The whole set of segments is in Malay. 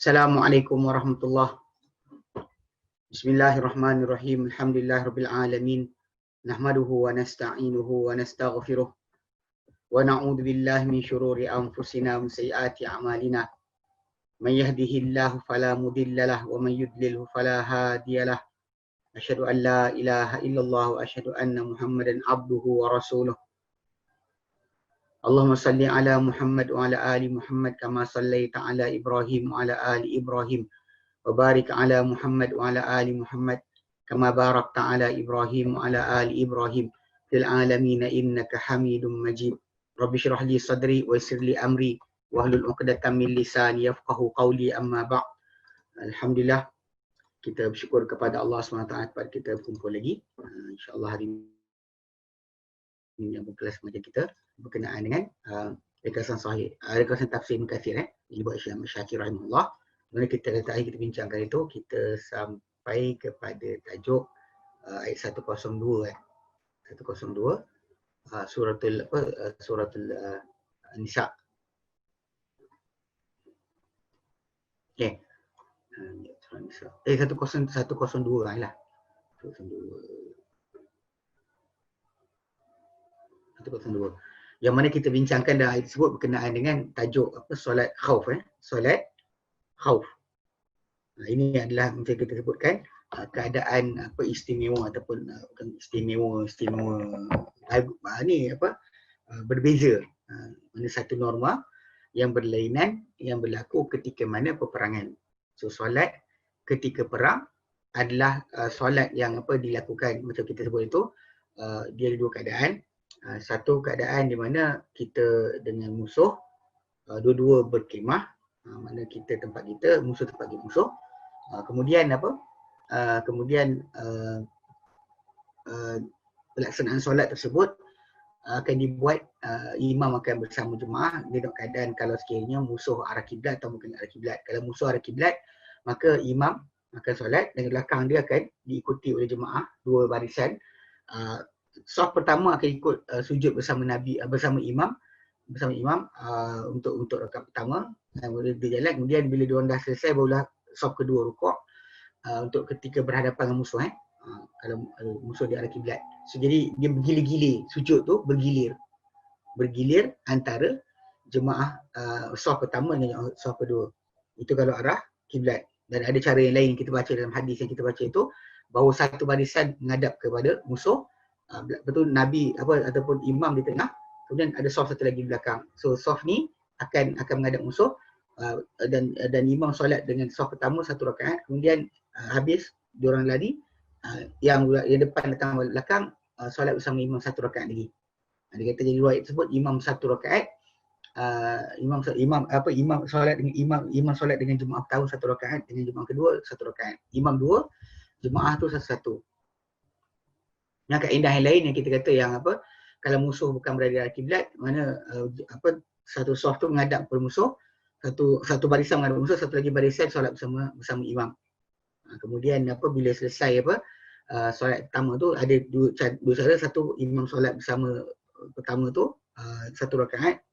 Assalamualaikum warahmatullahi. Bismillahirrahmanirrahim. Alhamdulillahirabbil alamin. Nahmaduhu wa nasta'inuhu wa nastaghfiruh. Wa na'udzu billahi min syururi anfusina wa sayyiati a'malina. May yahdihillahu fala mudilla lahu wa may yudlilhu fala hadiya lahu. Asyhadu an la ilaha illallah wa asyhadu anna Muhammadan abduhu wa rasuluh. Allahumma salli ala Muhammad wa ala ali Muhammad kama sallaita ala Ibrahim wa ala ali Ibrahim wa barik ala Muhammad wa ala ali Muhammad kama barakta ala Ibrahim wa ala ali Ibrahim fil alamin innaka Hamidum Majid. Rabbi shrah li sadri wa yassir li amri wahlul 'uqdatam min lisani yafqahu qawli, amma ba'd. Alhamdulillah, kita bersyukur kepada Allah SWT pada kita berkumpul lagi. InsyaAllah hari ini yang kelas mengajar kita berkenaan dengan ringkasan sahih, ringkasan tafsir Ibn Katsir dibuat Syekh Syakir rahimahullah. Mana kita tadi kita bincangkan itu, kita sampai kepada tajuk ayat 102 102 suratul Nisa. Okey. Surah Nisa. 102 lah. 102. Yang mana kita bincangkan dalam ayat tersebut berkenaan dengan tajuk solat khauf, solat khauf. Ini adalah macam kita sebutkan keadaan istimewa ataupun bukan istimewa berbeza. Mana satu norma yang berlainan yang berlaku ketika mana peperangan. So solat ketika perang adalah solat yang dilakukan macam kita sebut itu, dia ada dua keadaan. Satu keadaan di mana kita dengan musuh, dua-dua berkemah, mana kita tempat kita, musuh tempat kita musuh. Kemudian pelaksanaan solat tersebut akan dibuat, imam akan bersama jemaah. Dia dalam keadaan kalau sekiranya musuh arah kiblat atau mungkin arah kiblat. Kalau musuh arah kiblat, maka imam akan solat dan belakang dia akan diikuti oleh jemaah dua barisan. Saf pertama akan ikut sujud bersama Nabi, bersama imam untuk rakaat pertama. Kemudian dia jalan, kemudian bila diorang dah selesai barulah saf kedua rukuk untuk ketika berhadapan dengan musuh. Kalau musuh di arah kiblat. So jadi dia bergilir-gilir, sujud tu bergilir antara jemaah saf pertama dengan saf kedua. Itu kalau arah kiblat. Dan ada cara yang lain kita baca dalam hadis yang kita baca itu, bahawa satu barisan menghadap kepada musuh, betul Nabi ataupun imam di tengah, kemudian ada saf satu lagi di belakang. So saf ni akan menghadap musuh, dan imam solat dengan saf pertama satu rakaat, kemudian habis diorang lari, yang depan datang belakang solat bersama imam satu rakaat lagi. Dia kata jadi riwayat tersebut imam satu rakaat, imam solat dengan imam solat dengan jemaah pertama satu rakaat, dengan jemaah kedua satu rakaat. Imam dua, jemaah tu satu-satu. Yang kaedah yang lain yang kita kata yang kalau musuh bukan berada di arah kiblat, mana satu saf tu menghadap kepada musuh, satu barisan menghadap musuh, satu lagi barisan solat bersama imam. Kemudian bila selesai solat pertama tu ada dua cara. Satu, imam solat bersama pertama tu satu rakaat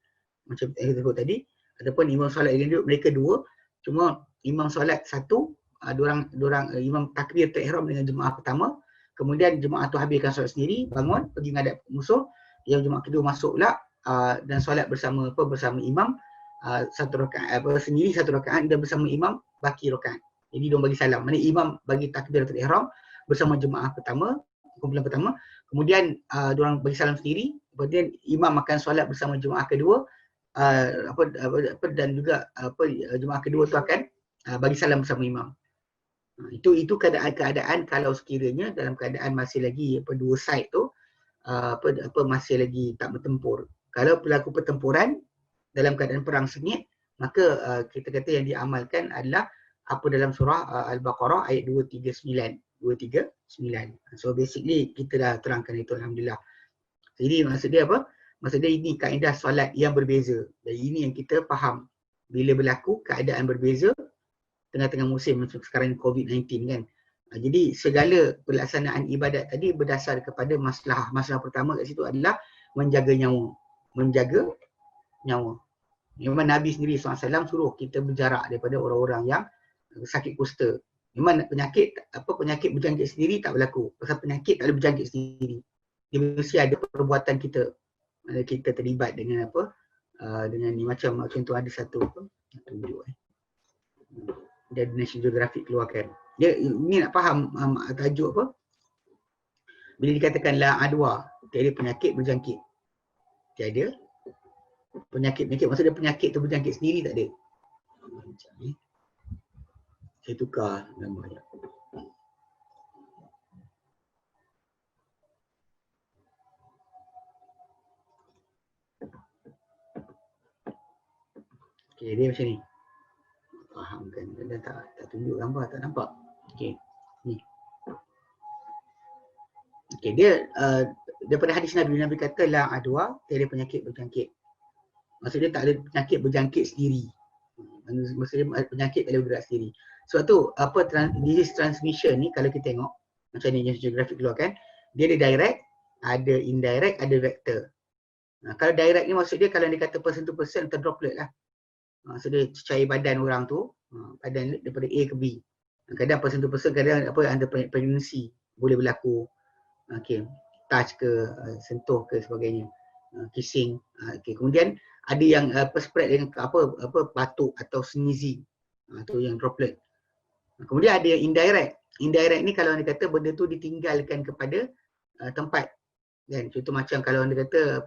macam yang kita sebut tadi, ataupun imam solat dengan mereka dua, cuma imam solat satu, imam takbir ihram dengan jemaah pertama, kemudian jemaah tu habiskan solat sendiri, bangun pergi menghadap musuh, yang jemaah kedua masuk pula dan solat bersama imam satu rakaat sendiri satu rakaat, dan bersama imam baki rakaat. Jadi diorang bagi salam. Mana imam bagi takbiratul ihram bersama jemaah pertama, kumpulan pertama, kemudian diorang bagi salam sendiri, kemudian imam akan solat bersama jemaah kedua, dan juga jemaah kedua tu akan bagi salam bersama imam. Itu keadaan kalau sekiranya dalam keadaan masih lagi dua side tu masih lagi tak bertempur. Kalau berlaku pertempuran dalam keadaan perang sengit, maka kita kata yang diamalkan adalah dalam surah Al-Baqarah ayat 239. So basically kita dah terangkan itu, alhamdulillah. Jadi maksud dia apa? Maksud dia ini kaedah solat yang berbeza. Dan ini yang kita faham bila berlaku keadaan berbeza tengah-tengah musim macam sekarang COVID-19 kan. Jadi segala pelaksanaan ibadat tadi berdasar kepada masalah. Masalah pertama kat situ adalah menjaga nyawa. Memang Nabi sendiri SAW suruh kita berjarak daripada orang-orang yang sakit kusta. Memang penyakit berjangkit sendiri tak berlaku. Pasal penyakit tak boleh berjangkit sendiri. Dia mesti ada perbuatan kita. Kita terlibat dengan dengan ni macam contoh ada satu tunjuk dia National Geographic keluarkan. Dia ni nak faham tajuk apa? Bila dikatakan la adwa, tiada penyakit berjangkit. Tiada penyakit maksudnya penyakit tu berjangkit sendiri tak ada. Macam ni. Saya tukar nama dia. Okey, dia macam ni. Fahamkan. Dia tak tunjuk gambar, tak nampak. Okey. Ni. Okey, dia daripada hadis Nabi kata la adwa, tiada penyakit berjangkit. Maksudnya tak ada penyakit berjangkit sendiri. Maksudnya penyakit tak boleh bergerak sendiri. Sebab tu disease transmission ni kalau kita tengok macam ni National Geographic keluarkan, dia ada direct, ada indirect, ada vector. Kalau direct ni maksud dia kalau dia kata person to person atau droplet lah. Maksudnya cair badan orang tu, badan daripada A ke B. Kadang person to person, kadang under pregnancy boleh berlaku. Okey, touch ke, sentuh ke sebagainya. Kissing. Okey, kemudian ada yang spread dengan batuk atau sneezing. Tu yang droplet. Kemudian ada yang indirect. Indirect ni kalau anda kata benda tu ditinggalkan kepada tempat. Kan? Contoh macam kalau anda kata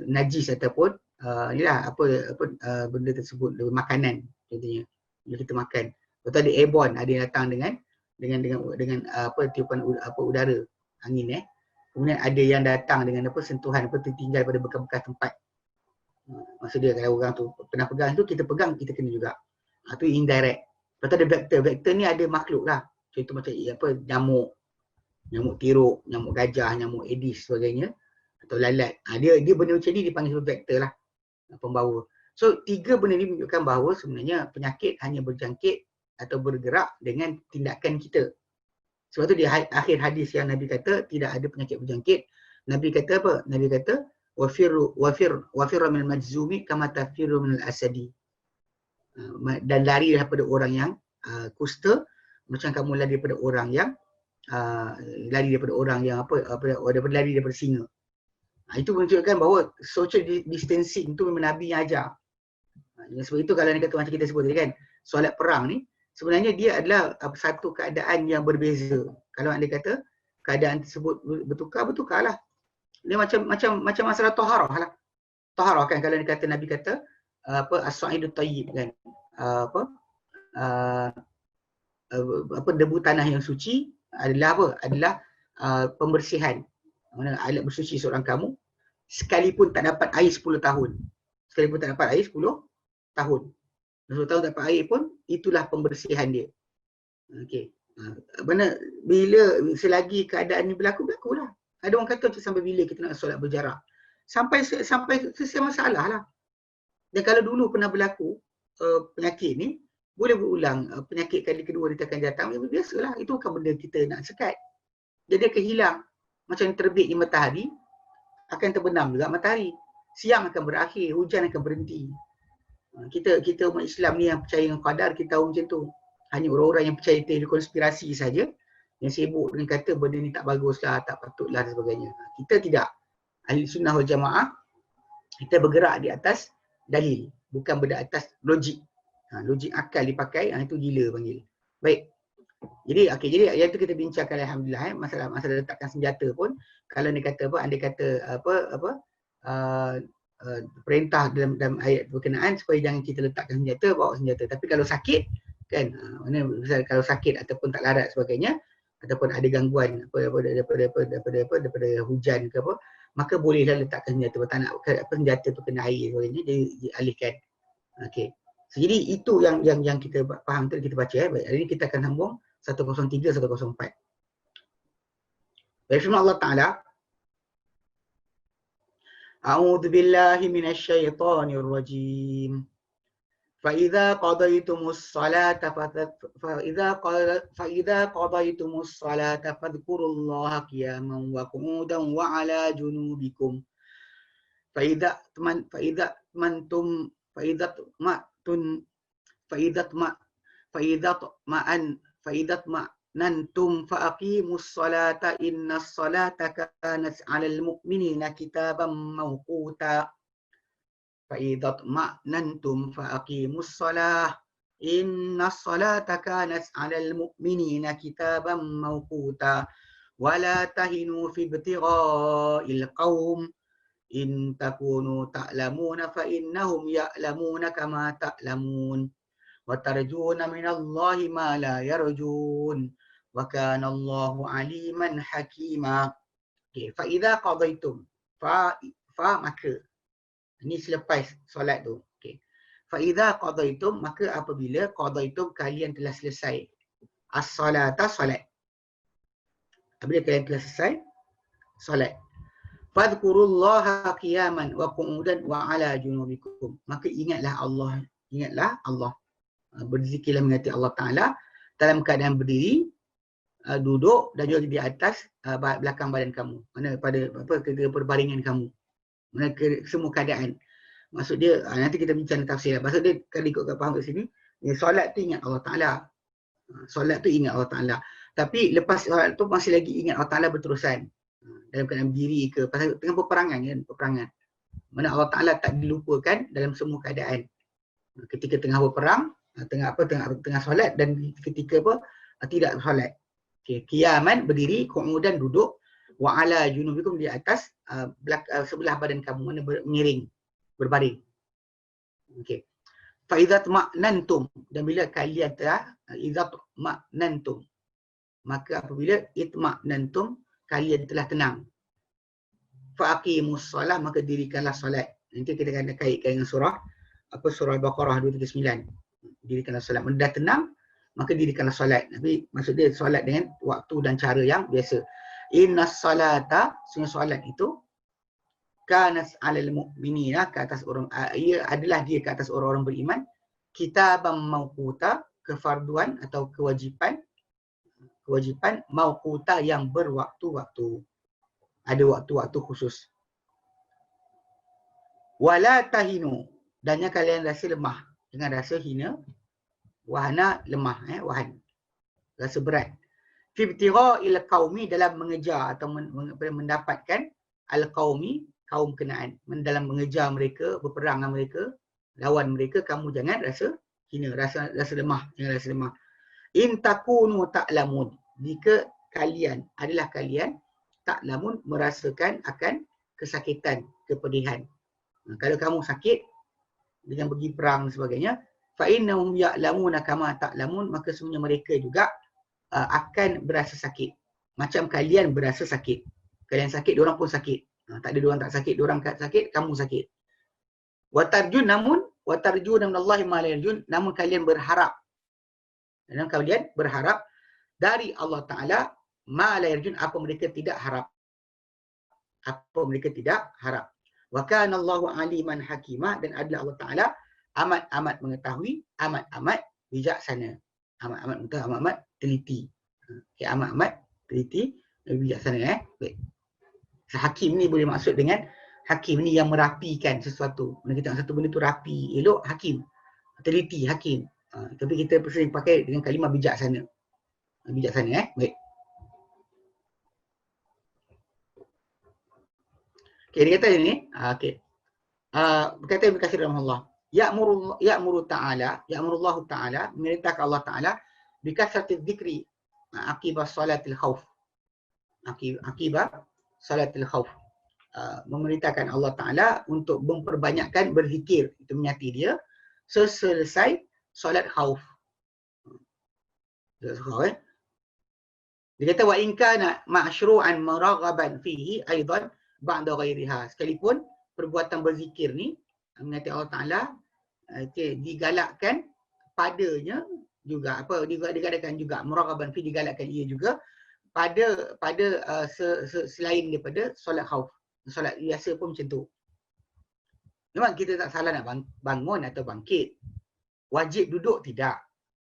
najis ataupun inilah benda tersebut, makanan contohnya. Bila kita makan. Betul ada airborne, ada yang datang dengan tiupan udara, angin Kemudian ada yang datang dengan sentuhan tertinggal pada bekas-bekas tempat. Maksud dia kalau orang tu pernah pegang tu, kita pegang, kita kena juga. Tu indirect. Lepas tu ada vector. Vector ni ada makhluk lah. Contoh macam nyamuk tiruk, nyamuk gajah, nyamuk Aedes sebagainya. Atau lalat. Dia benda macam ni dipanggil vector lah. Pembawa. So 3 benda ni menunjukkan bahawa sebenarnya penyakit hanya berjangkit atau bergerak dengan tindakan kita. Sebab tu di akhir hadis yang Nabi kata tidak ada penyakit berjangkit. Nabi kata apa? Nabi kata wafirru minal majzumi kama tafirru minal asadi. Dan lari daripada orang yang kusta macam kamu lari daripada orang yang lari daripada singa. Itu menunjukkan bahawa social distancing tu memang Nabi yang ajar. Sebab itu kalau kata macam kita sebut tadi kan, solat perang ni sebenarnya dia adalah satu keadaan yang berbeza. Kalau anda kata keadaan tersebut bertukarlah. Dia macam masalah taharah lah. Taharah kan kalau anda kata Nabi kata as-sa'idut tayyib kan. Debu tanah yang suci adalah pembersihan. Mana alat bersuci seorang kamu sekalipun tak dapat air 10 tahun. Sekalipun tak dapat air 10 tahun. 10 tahun tak dapat air pun itulah pembersihan dia. Okey. Mana bila selagi keadaan ni berlakulah. Ada orang kata sampai bila kita nak solat berjarak. Sampai selesai masalah lah. Dan kalau dulu pernah berlaku penyakit ni, boleh berulang penyakit kali kedua dia akan datang, biasalah. Itu bukan benda kita nak sekat. Jadi dia akan hilang. Macam terbitnya matahari, akan terbenam juga matahari. Siang akan berakhir, hujan akan berhenti. Kita umat Islam ni yang percaya dengan qadar, kita tahu macam tu. Hanya orang-orang yang percaya teori konspirasi saja yang sibuk dengan kata benda ni tak baguslah, tak patutlah dan sebagainya. Kita tidak. Ahli sunnah wal jamaah, kita bergerak di atas dalil, bukan berada atas logik. Logik akal dipakai, itu gila panggil. Baik. Jadi yang tu kita bincangkan alhamdulillah masalah letakkan senjata pun kalau anda kata perintah dalam ayat berkenaan supaya jangan kita letakkan senjata, bawa senjata. Tapi kalau sakit kan, kalau sakit ataupun tak larat sebagainya ataupun ada gangguan daripada hujan ke apa, maka bolehlah letakkan senjata. Tak nak senjata tu kena air sebagainya, dialihkan. Okey. So, jadi itu yang kita faham tadi, kita baca. Baik, hari ini kita akan sambung 103 104. Baik, firman Allah Taala, A'udzu billahi minasyaitonir rajim. فَإِذَا قَضَيْتُمُ الصَّلَاةَ فَاذْكُرُوا اللَّهَ قِيَامًا وَقُعُودًا وَعَلَى جُنُوبِكُمْ nantum faqimus salata innas salata kanat 'alal mu'minina kitaban mawquta. nantum faqimus salah innas salata kanat 'alal mu'minina kitaban mawquta. Wala tahinu fi ibtigha'il qaum in takunu ta'lamuna fa innahum ya'lamuna kama ta'lamun. Wa tarjuna minallahi ma la yarjun. Wa kana Allahu aliman hakima. Okey, fa idza qadaitum. Fa maka. Ini selepas solat tu. Okey. Fa idza qadaitum, maka apabila qadaitum kalian telah selesai as-salata, solat. Apabila kalian telah selesai solat. Fadhkurullaha qiyaman wa qu'udan wa ala junubikum. Maka ingatlah Allah. Berzikirlah mengingati Allah Ta'ala dalam keadaan berdiri, duduk dan juga di atas belakang badan kamu. Mana pada perbaringan kamu. Mana semua keadaan. Maksud dia, nanti kita bincang tafsir. Maksud dia, kalau ikut faham kat sini, solat tu ingat Allah Ta'ala. Solat tu ingat Allah Ta'ala. Tapi lepas solat tu masih lagi ingat Allah Ta'ala berterusan. Dalam keadaan berdiri ke, pasal tengah peperangan kan, peperangan. Mana Allah Ta'ala tak dilupakan dalam semua keadaan. Ketika tengah berperang, tengah solat, dan ketika tidak solat. Okey, qiyaman berdiri, qu'udan duduk, wa ala junubikum di atas sebelah badan kamu, mana miring, berbaring. Okey. Fa idza tma'nantum, dan bila kalian telah idza tma'nantum, maka apabila itma'nantum, kalian telah tenang. Fa aqimus solah, maka dirikanlah solat. Nanti kita akan kaitkan dengan surah Al-Baqarah 239. Dirikanlah solat. Bila dah tenang, maka dirikanlah solat. Tapi maksud dia solat dengan waktu dan cara yang biasa. Innas salata, sungguh solat itu kanat 'alal mu'minina, ke atas orang, ia adalah dia ke atas orang-orang beriman, kitaban mawquta, kefarduan atau kewajipan mawquta yang berwaktu-waktu. Ada waktu-waktu khusus. Wala tahinu, dan jangan kalian rasa lemah, dengan rasa hina, wahana lemah, wahan, rasa berat. Fi ibtigha'il qaumi, dalam mengejar atau mendapatkan al-qaumi, kaum kenaan. Dalam mengejar mereka, berperang dengan mereka, lawan mereka, kamu jangan rasa hina, rasa lemah, jangan rasa lemah. In takunu ta'lamun, jika kalian ta'lamun, merasakan akan kesakitan, kepedihan. Kalau kamu sakit dengan pergi perang dan sebagainya, fa innahum ya'lamuna kama ta'lamun, maka sebenarnya mereka juga akan berasa sakit. Macam kalian berasa sakit. Kalian sakit, diorang pun sakit. Tak ada diorang tak sakit, diorang sakit, kamu sakit. Wa tarjun minallahi ma la yarjun, namun kalian berharap. Dan kalian berharap dari Allah Ta'ala ma la yarjun, apa mereka tidak harap. Wa kana Allahu aliman hakima, dan adalah Allah Ta'ala amat-amat mengetahui, amat-amat bijaksana. Amat-amat teliti. Okay, amat-amat teliti dan bijaksana. Baik. Hakim ni boleh maksud dengan hakim ni yang merapikan sesuatu. Bila kita satu benda tu rapi, elok, hakim. Teliti, hakim. Tapi kita sering pakai dengan kalimah bijaksana. Bijaksana, baik. Okay, dia kata ni, okay. Berkata Ibn Katsir rahimahullah, ya'murullahu ta'ala, memerintahkan Allah Ta'ala bikasrati dzikri akibat salatil khauf. Akibat salatil khauf. Memerintahkan Allah Ta'ala untuk memperbanyakkan berzikir, itu menyati dia, seselesai solat khauf. Dia kata wa in kana ma'syru'an maraghaban fihi aidan ba'da ghairiha. Sekalipun perbuatan berzikir ni, mengatakan Allah Ta'ala, digalakkan padanya juga, digalakkan juga, maraghaban fihi, digalakkan ia juga pada selain daripada solat khauf. Solat biasa pun macam tu. Memang kita tak salah nak bangun atau bangkit. Wajib duduk tidak.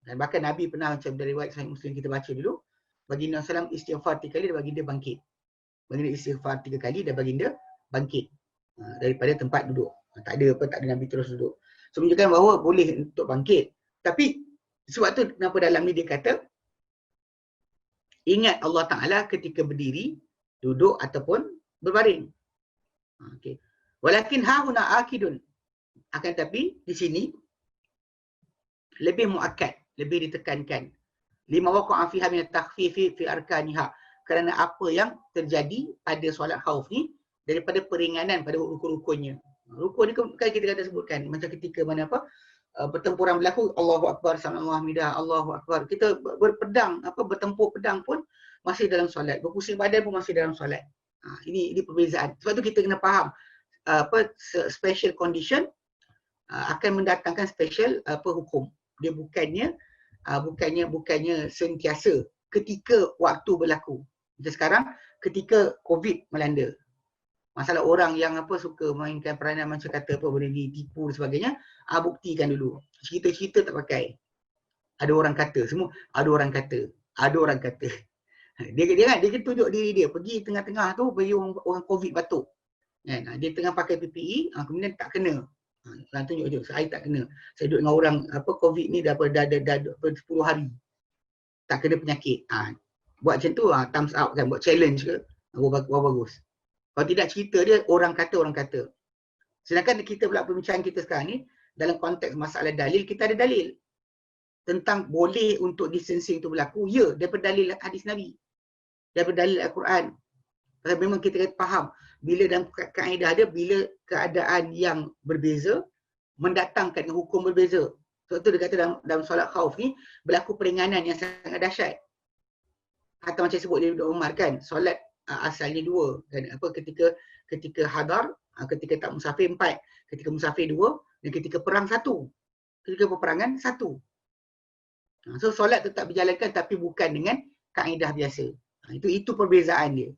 Dan bahkan Nabi pernah, macam dari riwayat Sahih Muslim kita baca dulu, baginda SAW istighfar 3 kali dan baginda bangkit. Baginda istighfar 3 kali dan baginda bangkit. daripada tempat duduk. Tak ada Nabi terus duduk. So menunjukkan bahawa boleh untuk bangkit. Tapi sebab tu kenapa dalam ni dia kata ingat Allah Ta'ala ketika berdiri, duduk ataupun berbaring. Okay. Walakin hahuna akidun. Akan tapi di sini lebih muakkad, lebih ditekankan. Lima waqa'a fiha min at-takhfifi fi arkaniha. Kerana apa yang terjadi pada solat khauf ni daripada peringanan pada rukun-rukunnya. Rukun ni kan kita kata sebutkan macam ketika mana pertempuran berlaku, Allahu Akbar, Allahu Hamidah, Allahu Akbar. Kita berpedang, bertempur pedang pun masih dalam solat. Berpusing badan pun masih dalam solat. Ini perbezaan. Sebab tu kita kena faham special condition akan mendatangkan special hukum. Dia bukannya sentiasa ketika waktu berlaku. Macam sekarang ketika COVID melanda. Masalah orang yang suka mainkan peranan macam kata boleh ditipu dan sebagainya, buktikan dulu. Cerita-cerita tak pakai. Ada orang kata, semua ada orang kata. Dia tunjuk diri dia, pergi tengah-tengah tu bagi orang COVID batuk. Kan? Dia tengah pakai PPE, kemudian tak kena. Saya tunjuk, saya tak kena. Saya duduk dengan orang COVID ni dah 10 hari. Tak kena penyakit. Buat macam tu, thumbs up kan, buat challenge ke, bagus. Kalau tidak cerita dia, orang kata. Sedangkan kita pula perbincangan kita sekarang ni, dalam konteks masalah dalil, kita ada dalil. Tentang boleh untuk distancing tu berlaku, ya, daripada dalil hadis Nabi. Daripada dalil Al-Quran. Pasal memang kita kena faham, bila dalam kaedah dia, bila keadaan yang berbeza, mendatangkan hukum berbeza. Sebab tu dia kata dalam solat khauf ni, berlaku peringanan yang sangat dahsyat. Atau macam sebut dia Umar kan, solat asalnya 2 kan, ketika hadar, ketika tak musafir 4, ketika musafir 2 dan ketika perang 1, ketika peperangan 1. So solat tetap berjalankan tapi bukan dengan kaedah biasa. Itu perbezaan dia.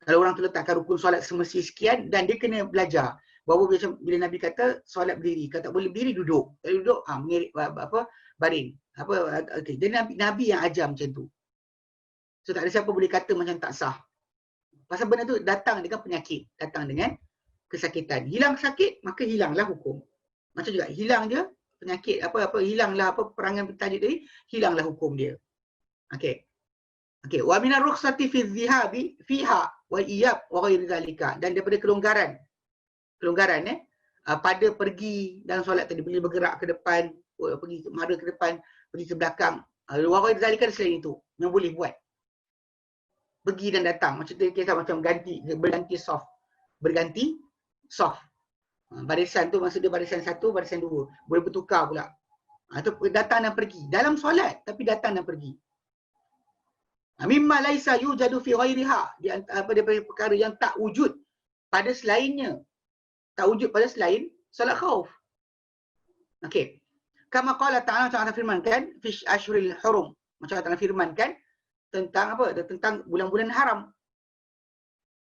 Kalau orang tu letakkan rukun solat semesti sekian dan dia kena belajar bahawa bila Nabi kata solat berdiri, kalau tak boleh berdiri duduk, kalau duduk mengirik baring. Okay. Dia Nabi yang ajar macam tu. So tak ada siapa boleh kata macam tak sah. Pasal benda tu datang dengan penyakit, datang dengan kesakitan. Hilang sakit, maka hilanglah hukum. Macam juga hilang je penyakit, hilanglah perangan bertajuk tadi, hilanglah hukum dia. Okey. Wa minar rukhsati fi dhihabi fiha wa iyab wa ghairi zalika. Dan daripada kelonggaran pada pergi dalam solat tadi, boleh bergerak ke depan, pergi mara ke depan, pergi ke belakang. Wa ghairi zalika selain itu yang boleh buat. Pergi dan datang. Macam tu kisah macam berganti soft. Barisan tu maksud dia barisan 1, barisan 2. Boleh bertukar pula. Itu datang dan pergi. Dalam solat tapi datang dan pergi. Mimma laisa yujadu fi ghairiha. Daripada perkara yang tak wujud pada selainnya. Tak wujud pada selain solat khauf. Okey. Kama qala ta'ala, macam Allah firmankan, fi ashhuril hurum. Macam Allah firmankan tentang tentang bulan-bulan haram.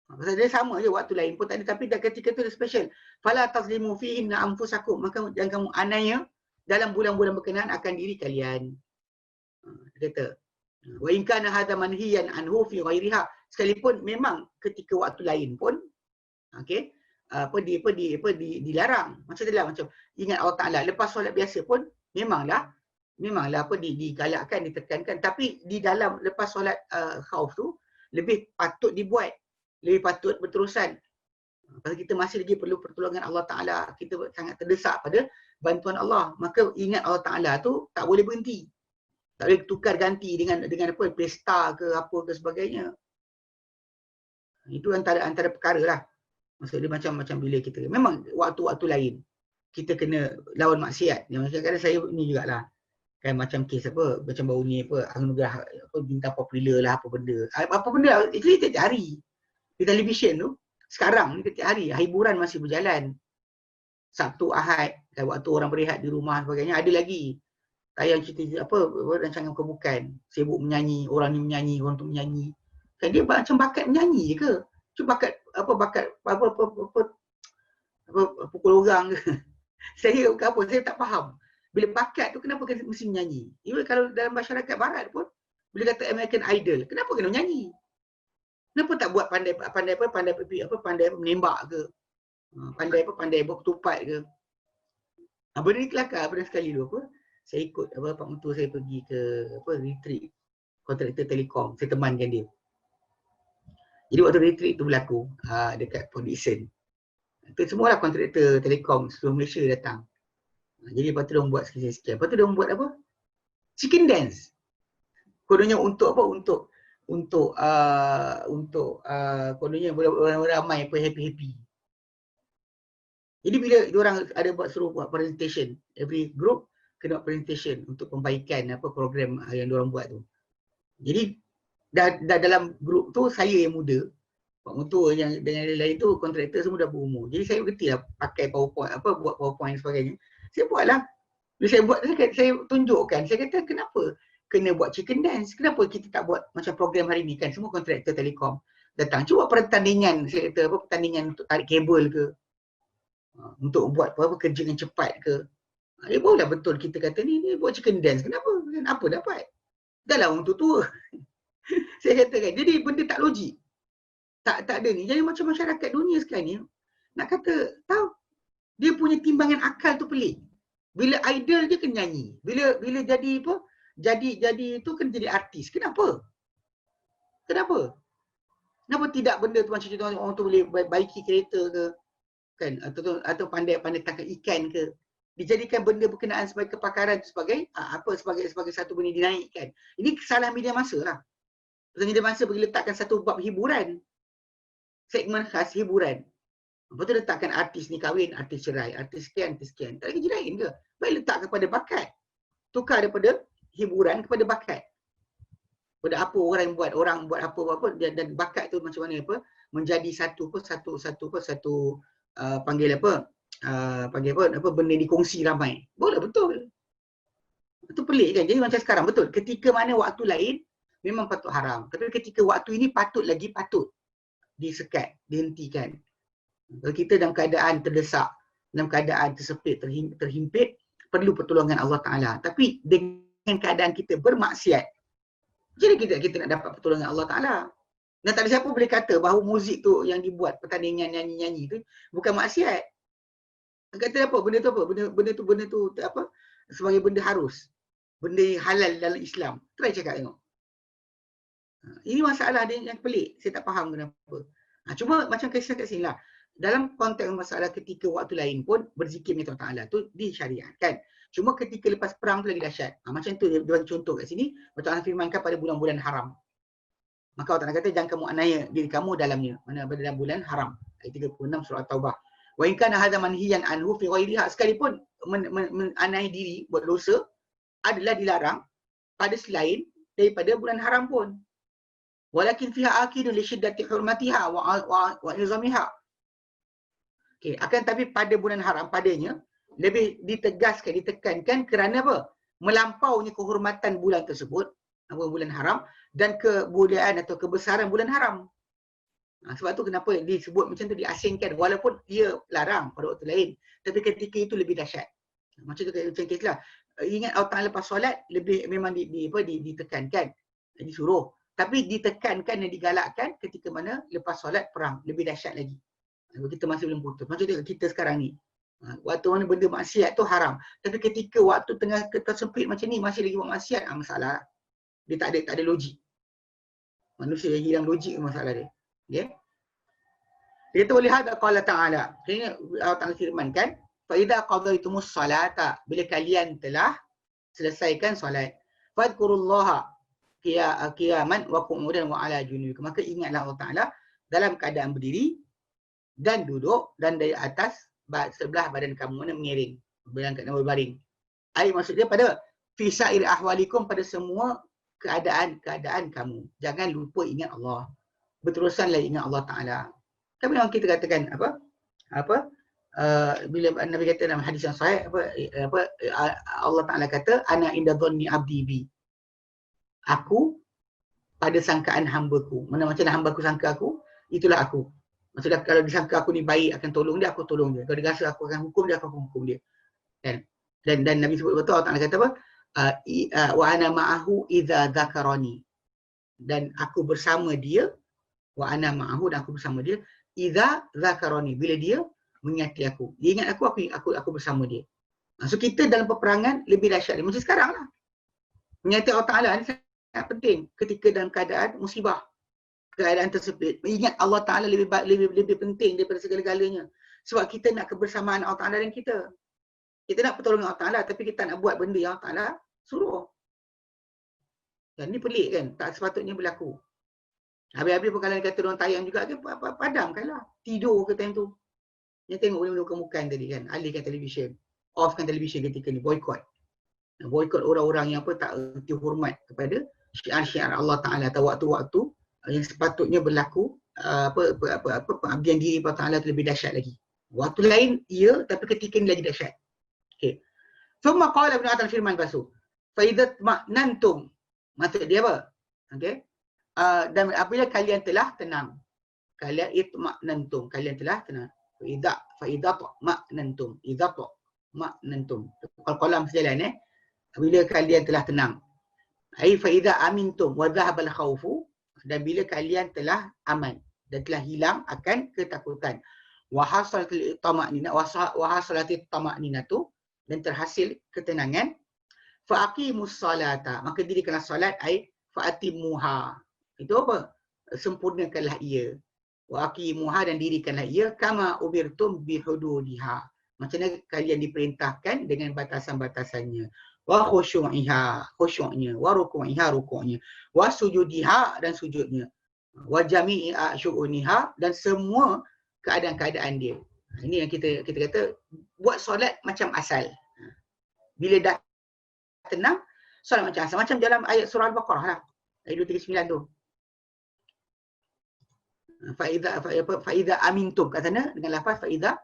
Pasal dia sama je, waktu lain pun tak ada, tapi ketika tu dia special. Fala tazlimu fihinna anfusakum, maka jangan kamu aniaya dalam bulan-bulan berkenaan akan diri kalian. Dia kata, wa in kana hadha manhiyan anhu fi ghairiha, sekalipun memang ketika waktu lain pun okey, dilarang. Macam itulah, macam ingat Allah Taala lepas solat biasa pun memanglah digalakkan, ditekankan, tapi di dalam lepas solat khauf tu lebih patut dibuat, lebih patut berterusan. Pasal kita masih lagi perlu pertolongan Allah Ta'ala, kita sangat terdesak pada bantuan Allah, maka ingat Allah Ta'ala tu tak boleh berhenti, tak boleh tukar ganti dengan pesta ke apa ke sebagainya. Itu antara perkara lah. Maksud dia macam bila kita memang waktu-waktu lain kita kena lawan maksiat. Yang kadang-kadang saya ni jugalah kan, macam kes macam baru ni anugerah bintang popular lah, apa benda itu tiap hari di televisyen tu. Sekarang ni tiap hari hiburan masih berjalan. Sabtu Ahad kan, waktu orang berehat di rumah sebagainya, ada lagi tayang cerita rancangan bukan sibuk menyanyi, orang ni menyanyi, orang tu menyanyi kan, dia macam bakat menyanyi ke, cuba bakat pukul orang ke. Saya tak faham. Bila bakat tu kenapa kena mesti menyanyi? Even kalau dalam masyarakat barat pun bila kata American Idol, kenapa kena menyanyi? Kenapa tak buat pandai menembak ke? Pandai apa, pandai buat ketupat ke. Benda ni kelakar pernah sekali dulu apa. Saya ikut apa pak mentua saya pergi ke apa retreat kontraktor telekom, saya temankan dia. Jadi waktu retreat tu berlaku dekat Port Dickson. Itu semualah kontraktor telekom seluruh Malaysia datang. Jadi lepas tu dia buat sekian-sekian. Lepas tu dia buat apa? Chicken dance. Kononnya untuk apa? Kononnya orang ramai apa happy-happy. Jadi bila diorang ada suruh buat presentation, every group kena buat presentation untuk pembaikan apa program yang diorang buat tu. Jadi dah dalam grup tu saya yang muda, pak mentua yang dengan lain-lain tu kontraktor semua dah berumur. Jadi saya berhenti lah pakai PowerPoint apa buat PowerPoint dan sebagainya. Saya buatlah. Bila saya buat saya tunjukkan, saya kata kenapa kena buat chicken dance? Kenapa kita tak buat macam program hari ni kan semua kontraktor telekom datang. Cuba pertandingan, saya kata apa pertandingan untuk tarik kabel ke. Untuk buat apa kerja yang cepat ke. Barulah betul kita kata ni buat chicken dance. Kenapa? Apa dapat? Dah lah orang tua. Saya kata kan, jadi benda tak logik. Tak ada ni. Jadi macam masyarakat dunia sekarang ni, nak kata, tahu, dia punya timbangan akal tu pelik. Bila idol dia kena nyanyi. Bila jadi apa? Jadi tu kena jadi artis. Kenapa? Kenapa tidak benda tu macam contoh orang tu boleh baiki kereta ke? Kan? Atau pandai tangkap ikan ke? Dijadikan benda berkenaan sebagai kepakaran sebagai sebagai satu benda dinaikkan. Ini kesalahan media masa lah. Media masa pergi letakkan satu bab hiburan. Segmen khas hiburan. Lepas tu letakkan artis ni kahwin, artis cerai, artis sekian. Tak ada kerja lain ke? Baik letak kepada bakat. Tukar daripada hiburan kepada bakat. Pada apa orang buat apa dan bakat tu macam mana apa menjadi satu benda dikongsi ramai. Boleh betul. Itu pelik kan. Jadi macam sekarang betul. Ketika mana waktu lain memang patut haram. Tapi ketika waktu ini patut disekat, dihentikan. Kalau kita dalam keadaan terdesak, dalam keadaan tersepit, terhimpit, perlu pertolongan Allah Ta'ala. Tapi dengan keadaan kita bermaksiat, jadi kita nak dapat pertolongan Allah Ta'ala. Dan tak ada siapa boleh kata bahawa muzik tu yang dibuat, pertandingan nyanyi-nyanyi tu bukan maksiat. Kata apa? Benda tu apa? Sebagai benda harus. Benda halal dalam Islam. Try cakap tengok. Ini masalah dia yang pelik. Saya tak faham kenapa. Cuma macam kisah kat sini lah. Dalam konteks masalah ketika waktu lain pun berzikir dengan Allah Ta'ala tu disyariatkan. Cuma ketika lepas perang tu lagi dahsyat. Macam tu dia bagi contoh kat sini. Allah firmankan pada bulan-bulan haram. Maka Allah Ta'ala kata jangan kamu aniaya diri kamu dalamnya. Mana dalam bulan haram. Ayat 36 surah Taubah. Wa in kana hadza manhiyan anhu fi ghairiha, sekalipun menaniaya diri buat dosa adalah dilarang pada selain daripada bulan haram pun. Walakin fiha akidun li syiddati hurmatiha wa nizamiha. Okey, akan tapi pada bulan haram padanya lebih ditekankan kerana apa? Melampaunya kehormatan bulan tersebut, bulan haram dan kemuliaan atau kebesaran bulan haram. Sebab tu kenapa disebut macam tu, diasingkan walaupun dia larang pada waktu lain. Tapi ketika itu lebih dahsyat. Macam tu macam kisah. Ingat Allah Ta'ala lepas solat lebih memang ditekankan, disuruh. Tapi ditekankan dan digalakkan ketika mana lepas solat perang. Lebih dahsyat lagi. Kita masih belum putus. Macam tu kita sekarang ni. Waktu mana benda maksiat tu haram. Tapi ketika waktu tengah tersempit macam ni masih lagi buat maksiat, masalah. Dia tak ada logik. Manusia yang hilang logik masalah dia. Okay? Dia kata oleh hadza qala ta'ala. Ini Allah Ta'ala firmankan, fa idza qadaitumus salata, bila kalian telah selesaikan solat, fadhkurullaha qiyaman wa qu'udan wa ala junubikum. Maka ingatlah Allah Ta'ala dalam keadaan berdiri dan duduk dan dari atas sebelah badan kamu mana mengiring, berangkat dan berbaring. Maksudnya pada fi sa'ir ahwalikum, pada semua keadaan kamu. Jangan lupa ingat Allah. Berterusanlah ingat Allah Ta'ala. Kan memang kita katakan bila Nabi kata dalam hadis yang sahih Allah Ta'ala kata ana inda dhanni abdi bi. Aku pada sangkaan hamba-ku. Mana macam hamba-ku sangka aku, itulah aku. Maksudnya kalau disangka aku ni baik akan tolong dia, aku tolong dia. Kalau dia rasa aku akan hukum dia, aku akan hukum dia. Dan Nabi sebut betul, Allah Ta'ala kata apa? Wa ana ma'ahu idza dzakarani. Dan aku bersama dia, wa ana ma'ahu, dan aku bersama dia idza dzakarani, bila dia mengingati aku. Dia ingat aku bersama dia. So kita dalam peperangan lebih dahsyat. Macam sekarang lah. Mengingati Allah Ta'ala ni sangat penting ketika dalam keadaan musibah. Keadaan tersebut. Ingat Allah Ta'ala lebih penting daripada segala-galanya. Sebab kita nak kebersamaan Allah Ta'ala dan kita. Kita nak pertolongan Allah Ta'ala tapi kita nak buat benda yang Allah Ta'ala suruh. Dan ni pelik kan? Tak sepatutnya berlaku. Habis-habis pun kalau kata orang tayang juga kan padamkan lah. Tidur ke time tu. Yang tengok benda-benda bukan tadi kan. Alihkan televisyen. Offkan televisyen ketika ni. Boycott. Boycott orang-orang yang tak erti hormat kepada syiar-syiar Allah Ta'ala atau waktu-waktu yang sepatutnya berlaku pengabdian diri Allah Ta'ala itu lebih dahsyat lagi. Waktu lain ya, tapi ketika ni lagi dahsyat. Okey. Thumma qala Ibn Atal firman basu. Fa idza tma'nantum. Maksud dia apa? Okey. Dan apabila kalian telah tenang. Kalian itma'nantum, kalian telah tenang. Fa idza tma'nantum. Idza tma'nantum. Qalam sejalan bila kalian telah tenang. Ai fa idza amintum wa dhahabal khaufu, dan bila kalian telah aman dan telah hilang akan ketakutan. Wa hasalatil tama'nina wa hasalatit tama'ninatu, dan terhasil ketenangan. Fa aqimus salata, maka dirikanlah solat. Ai fa atimmuha, itu apa? Sempurnakanlah ia. Wa aqimuha, dan dirikanlah ia. Kama ubirtum bihududiha, macam mana kalian diperintahkan dengan batasan-batasannya. Wa khusyu'nya, wa ruku'iha, rukuknya, wa sujudiha, dan sujudnya, wa jami'i syu'uniha, dan semua keadaan-keadaan dia. Ini yang kita kata buat solat macam asal. Bila dah tenang, solat macam asal. Macam dalam ayat surah Al-Baqarah lah. Ayat 239 tu. Fa'idha amintum, kat sana dengan lafaz fa'idha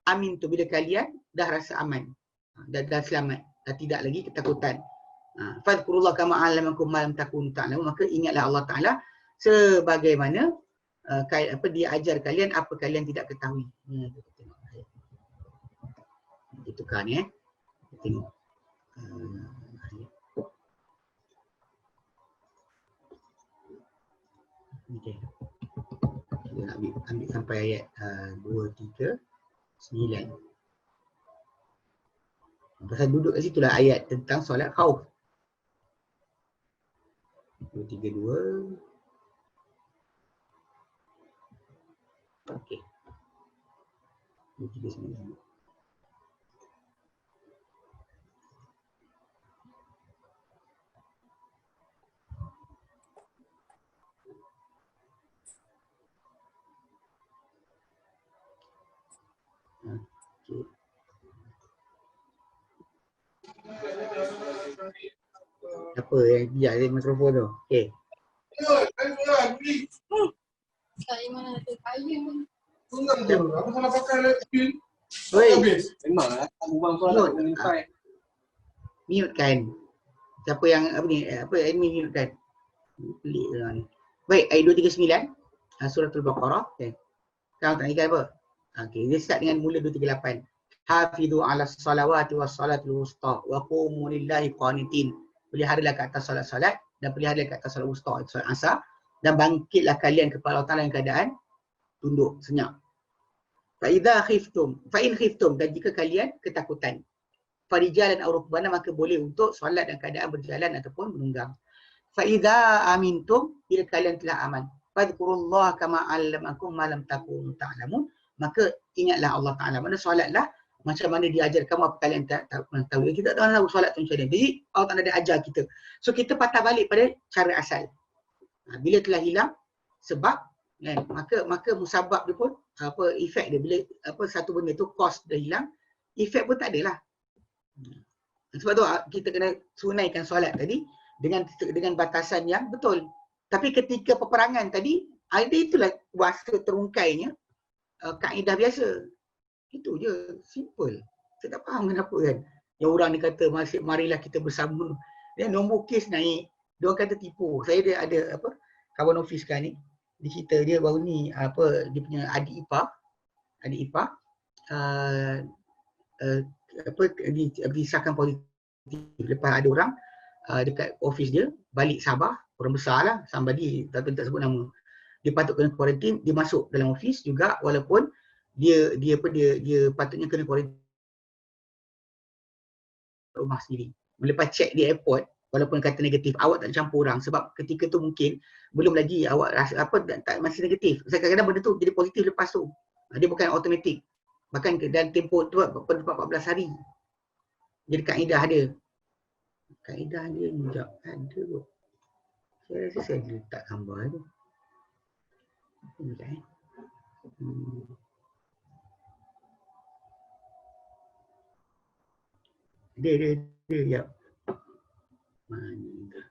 amintum, bila kalian dah rasa aman dan selamat dan tidak lagi ketakutan. Fadhkurullah kama 'allamakum ma lam takunu ta'lamun, maka ingatlah Allah Ta'ala sebagaimana dia ajar kalian apa kalian tidak ketahui. Itu kan tengok. Okey. Kita nak ambil sampai ayat 239. Pasal duduk kat situ lah ayat tentang solat khauf. 232. Okey. 239. Okey. Apa yang biar dia mikrofon tu? Okey. Aku salah pakai laptop. Oi, Memanglah, abang pula nak wifi. mute kan. Siapa yang admin mute kan? Pelik lah ni. Baik, ayat 239 suratul Baqarah. Okey. Kau tak ingat apa? Okey, dia start dengan mula 238. Hafidhu 'alas salawati was salatul wusta wa qumu lillahi qanitin. Peliharalah ke atas solat-solat dan peliharalah ke atas solat wusta, solat asar, dan bangkitlah kalian kepada Allah Ta'ala dalam keadaan tunduk, senyap. Fa in khiftum, dan jika kalian ketakutan, farijalan aw rukbana, maka boleh untuk solat dalam keadaan berjalan ataupun menunggang. Fa idza amintum, bila kalian telah aman, fadhkurullaha kama 'allamakum ma lam takunu ta'lamun, maka ingatlah Allah Ta'ala. Mana solatlah macam mana dia ajar kamu apa kalian tak tahu. Kita tak tahu solat tu macam mana. Jadi Allah Ta'ala dia ajar kita. So kita patah balik pada cara asal. Bila telah hilang sebab kan, maka musabab dia pun efek dia, bila satu benda tu cause dah hilang, efek pun tak adalah. Sebab tu kita kena sunaikan solat tadi dengan batasan yang betul. Tapi ketika peperangan tadi, ada itulah bahasa terungkainya kaedah biasa. Itu je, simple. Saya tak faham kenapa kan. Yang orang ni kata marilah kita bersama. Dia nombor kes naik. Dia orang kata tipu. Saya dia ada kawan office sekarang ni. Dia cerita dia baru ni dia punya adik ipar disahkan positif. Lepas ada orang dekat office dia balik Sabah, orang besar lah, somebody tapi tak sebut nama. Dia patut kena kuarantin, dia masuk dalam office juga walaupun dia patutnya kena kuarantin rumah sendiri. Lepas check di airport, walaupun kata negatif, awak tak campur orang sebab ketika tu mungkin belum lagi awak rasa apa tak masih negatif. Kadang-kadang benda tu jadi positif lepas tu. Dia bukan automatik. Bahkan dalam tempoh tu 14 hari. Jadi kaedah dia. Kaedah dia sekejap ada kot. Saya rasa saya letak gambar tu. Sekejap Dia, sekejap. Mana dah.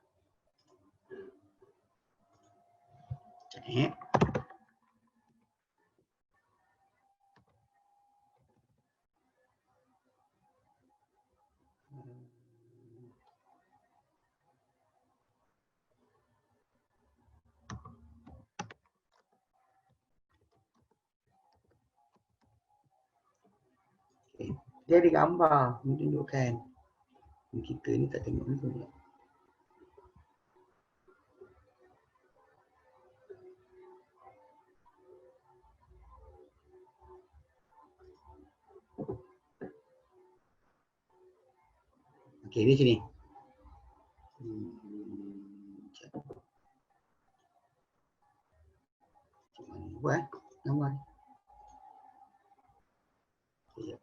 Sekejap Dia ada gambar menunjukkan. Kita ni tak tengok ni pun. Okey, di sini. Macam mana buat gambar? Sekejap.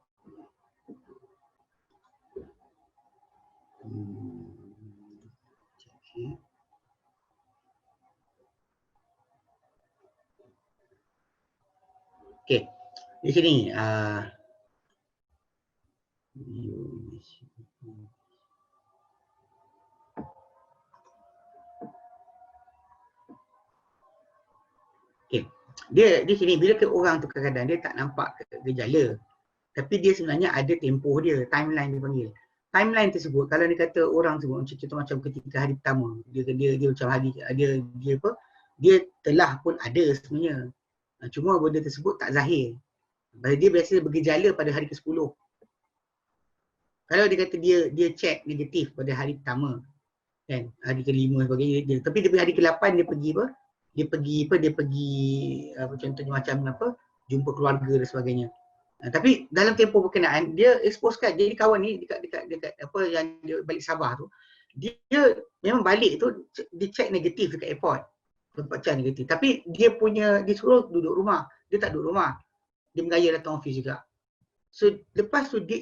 Okey, di sini okey. Dia di sini bila ke orang tu kadang-kadang dia tak nampak gejala. Tapi dia sebenarnya ada tempoh dia, timeline dia panggil. Timeline tersebut kalau dia kata orang tersebut contoh macam ketika hari pertama, dia macam hari dia apa? Dia telah pun ada sebenarnya. Cuma benda tersebut tak zahir. Dia biasanya bergejala pada hari ke-10. Kalau dia kata dia check negatif pada hari pertama, kan? Hari ke-5 sebagainya. Tapi dia hari ke-8 dia pergi apa? Dia pergi apa contohnya macam apa? Jumpa keluarga dan sebagainya. Tapi dalam tempoh berkenaan dia exposekan. Jadi kawan ni dekat apa yang dia balik Sabah tu, dia memang balik tu dia check negatif dekat airport. Tempat check negatif. Tapi dia suruh duduk rumah. Dia tak duduk rumah. Dia bergaya datang office juga. So lepas tu dia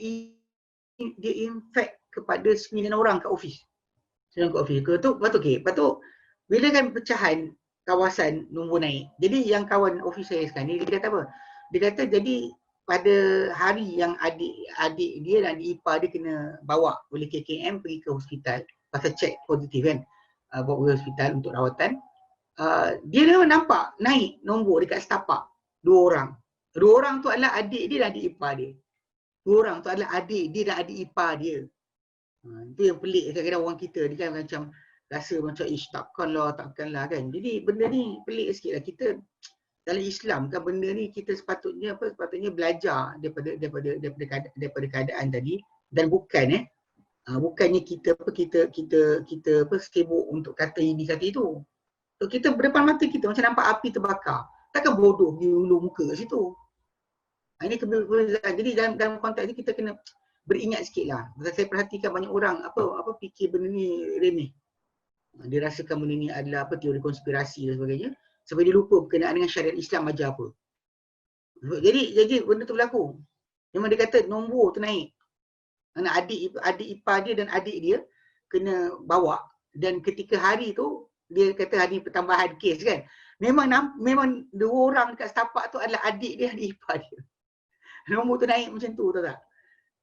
infect kepada 9 orang kat office. 9 kat office. Lepas tu bila kan pecahan kawasan nombor naik. Jadi yang kawan office saya sekarang ni dia kata apa? Dia kata jadi pada hari yang adik dia dan adik ipar dia kena bawa oleh KKM pergi ke hospital pasal check positif kan, bawa ke hospital untuk rawatan, dia nampak naik nombor dekat setapak 2 orang. 2 orang tu adalah adik dia dan adik ipar dia. 2 orang tu adalah adik dia dan adik ipar dia. Itu yang pelik kadang-kadang orang kita dia kan macam rasa macam takkanlah kan. Jadi benda ni pelik sikit lah. Kita dalam Islam kan benda ni kita sepatutnya belajar daripada keadaan tadi dan bukannya kita sibuk untuk kata ini kata itu. So kita berdepan mata kita macam nampak api terbakar. Takkan bodoh pergi ulur muka kat situ. Ini kebenaran. Jadi dalam konteks ni kita kena beringat sikitlah. Saya perhatikan banyak orang apa fikir benda ni remeh. Dia rasakan benda ni adalah teori konspirasi dan sebagainya. Sebab dia lupa berkenaan dengan syariat Islam ajar apa. Jadi benda tu berlaku. Memang dia kata nombor tu naik. Adik ipar dia dan adik dia kena bawa. Dan ketika hari tu, dia kata hari pertambahan kes kan. Memang 2 orang dekat setapak tu adalah adik dia dan ipar dia. Nombor tu naik macam tu, tahu tak?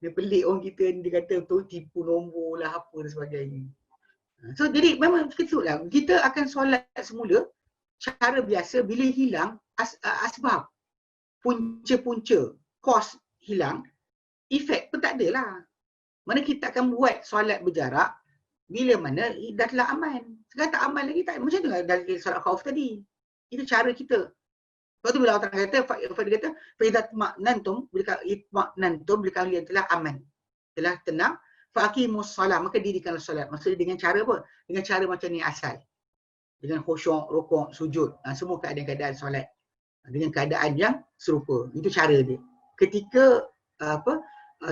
Dia pelik orang kita ni, dia kata tu tipu nombor lah apa dan sebagainya. So jadi memang kita akan solat semula cara biasa bila hilang asbab, punca-punca, kos hilang, efek pun tak adalah. Mana kita akan buat solat berjarak bila mana dah telah aman. Sekarang tak aman lagi, tak macam tu lah dalam solat khauf tadi. Itu cara kita. Lepas tu bila Allah kata, dia kata, faidat ma'nantum, bila kalian telah aman, telah tenang, fa'aqimus solat, maka dirikanlah solat. Maksudnya dengan cara apa? Dengan cara macam ni asal. Dengan khusyuk, rukuk, sujud, semua keadaan-keadaan solat. dengan keadaan yang serupa. Itu cara dia. Ketika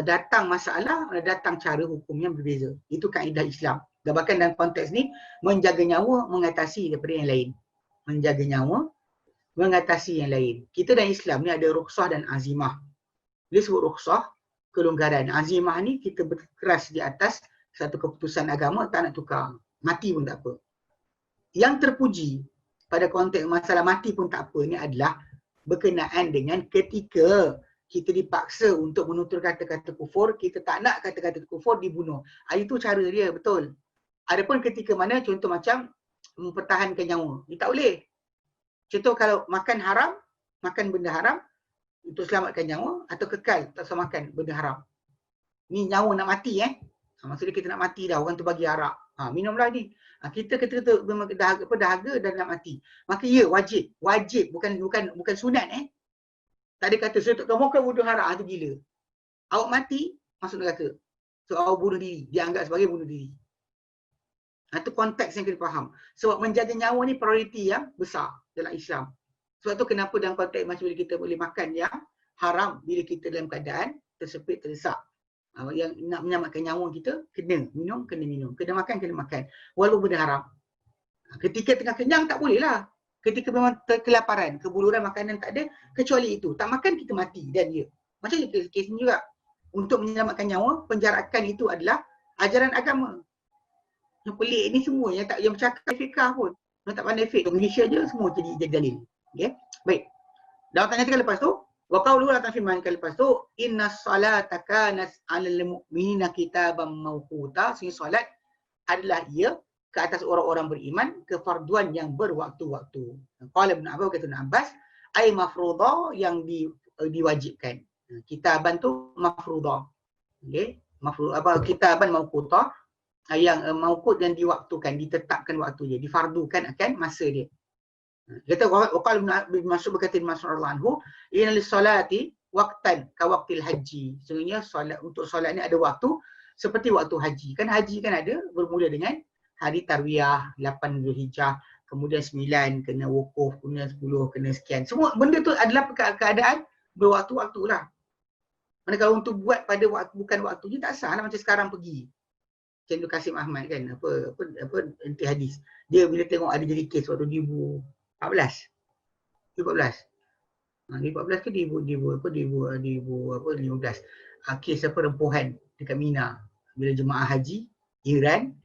datang masalah, datang cara hukum yang berbeza. Itu kaedah Islam. Dan bahkan dalam konteks ni, menjaga nyawa mengatasi daripada yang lain. Menjaga nyawa mengatasi yang lain. Kita dan Islam ni ada rukhsah dan azimah. Dia sebut rukhsah, kelonggaran. Azimah ni kita berkeras di atas satu keputusan agama, tak nak tukar. Mati pun tak apa. Yang terpuji pada konteks masalah mati pun tak apa ni adalah berkenaan dengan ketika kita dipaksa untuk menutur kata-kata kufur, kita tak nak kata-kata kufur dibunuh. Itu cara dia, betul. Adapun ketika mana contoh macam mempertahankan nyawa, dia tak boleh. Contoh kalau makan haram, makan benda haram untuk selamatkan nyawa atau kekal tak usah makan benda haram. Ni nyawa nak mati maksudnya kita nak mati dah, orang tu bagi arak. Minumlah ni. Kita kata memang dahaga dan nak mati. Maka ya wajib, bukan sunat Tak ada kata saya tak tahu makan benda haram, tu gila. Awak mati masuk neraka. So awak bunuh diri, dianggap sebagai bunuh diri. Itu konteks yang kena faham. Sebab menjaga nyawa ni prioriti yang besar dalam Islam. Sebab tu kenapa dalam konteks macam bila kita boleh makan yang haram bila kita dalam keadaan tersepit, terdesak. Yang nak menyelamatkan nyawa kita, kena minum. Kena makan. Walaupun benda haram. Ketika tengah kenyang tak boleh lah. Ketika memang kelaparan, kebuluran makanan tak ada, kecuali itu. Tak makan kita mati dan dia. Macam itu kes ni juga. Untuk menyelamatkan nyawa, penjarakan itu adalah ajaran agama. Yang pelik ni semua yang bercakap fikah pun. Yang tak pandai fiqh, Malaysia je semua jadi dalil. Okay? Baik. Dan Allah nyatakan lepas tu, wa qawluhu Allah firmankan lepas tu, innas salata kanat 'alal mu'minina kitaban mawquta. Sehingga solat adalah ia ke atas orang-orang beriman kefarduan yang berwaktu-waktu. Qala Ibn Abbas, kata Ibn Abbas, ay mafruḍah yang diwajibkan. Kitaban tu mafruḍah. Okey, kitaban mawquta yang mawqut dan diwaktukan, ditetapkan waktu dia, difardukan akan masa dia. Kata waqal bin Mas'ud, berkata Ibn Mas'ud radhiyallahu anhu, inna lis-salati waqtan ka waqtil haji. Sebenarnya solat, untuk solat ni ada waktu seperti waktu haji. Kan haji kan ada bermula dengan hari tarwiyah 8 Zulhijjah, kemudian 9 kena wukuf, kemudian 10 kena sekian. Semua benda tu adalah keadaan berwaktu-waktu lah. Mana kalau untuk buat pada waktu bukan waktu je tak sah lah, macam sekarang pergi. Macam Kasim Ahmad kan, apa anti hadis. Dia bila tengok ada jadi kes waktu 2014. 2014 ke 2015. Kes perempuan dekat Mina. Bila jemaah haji Iran,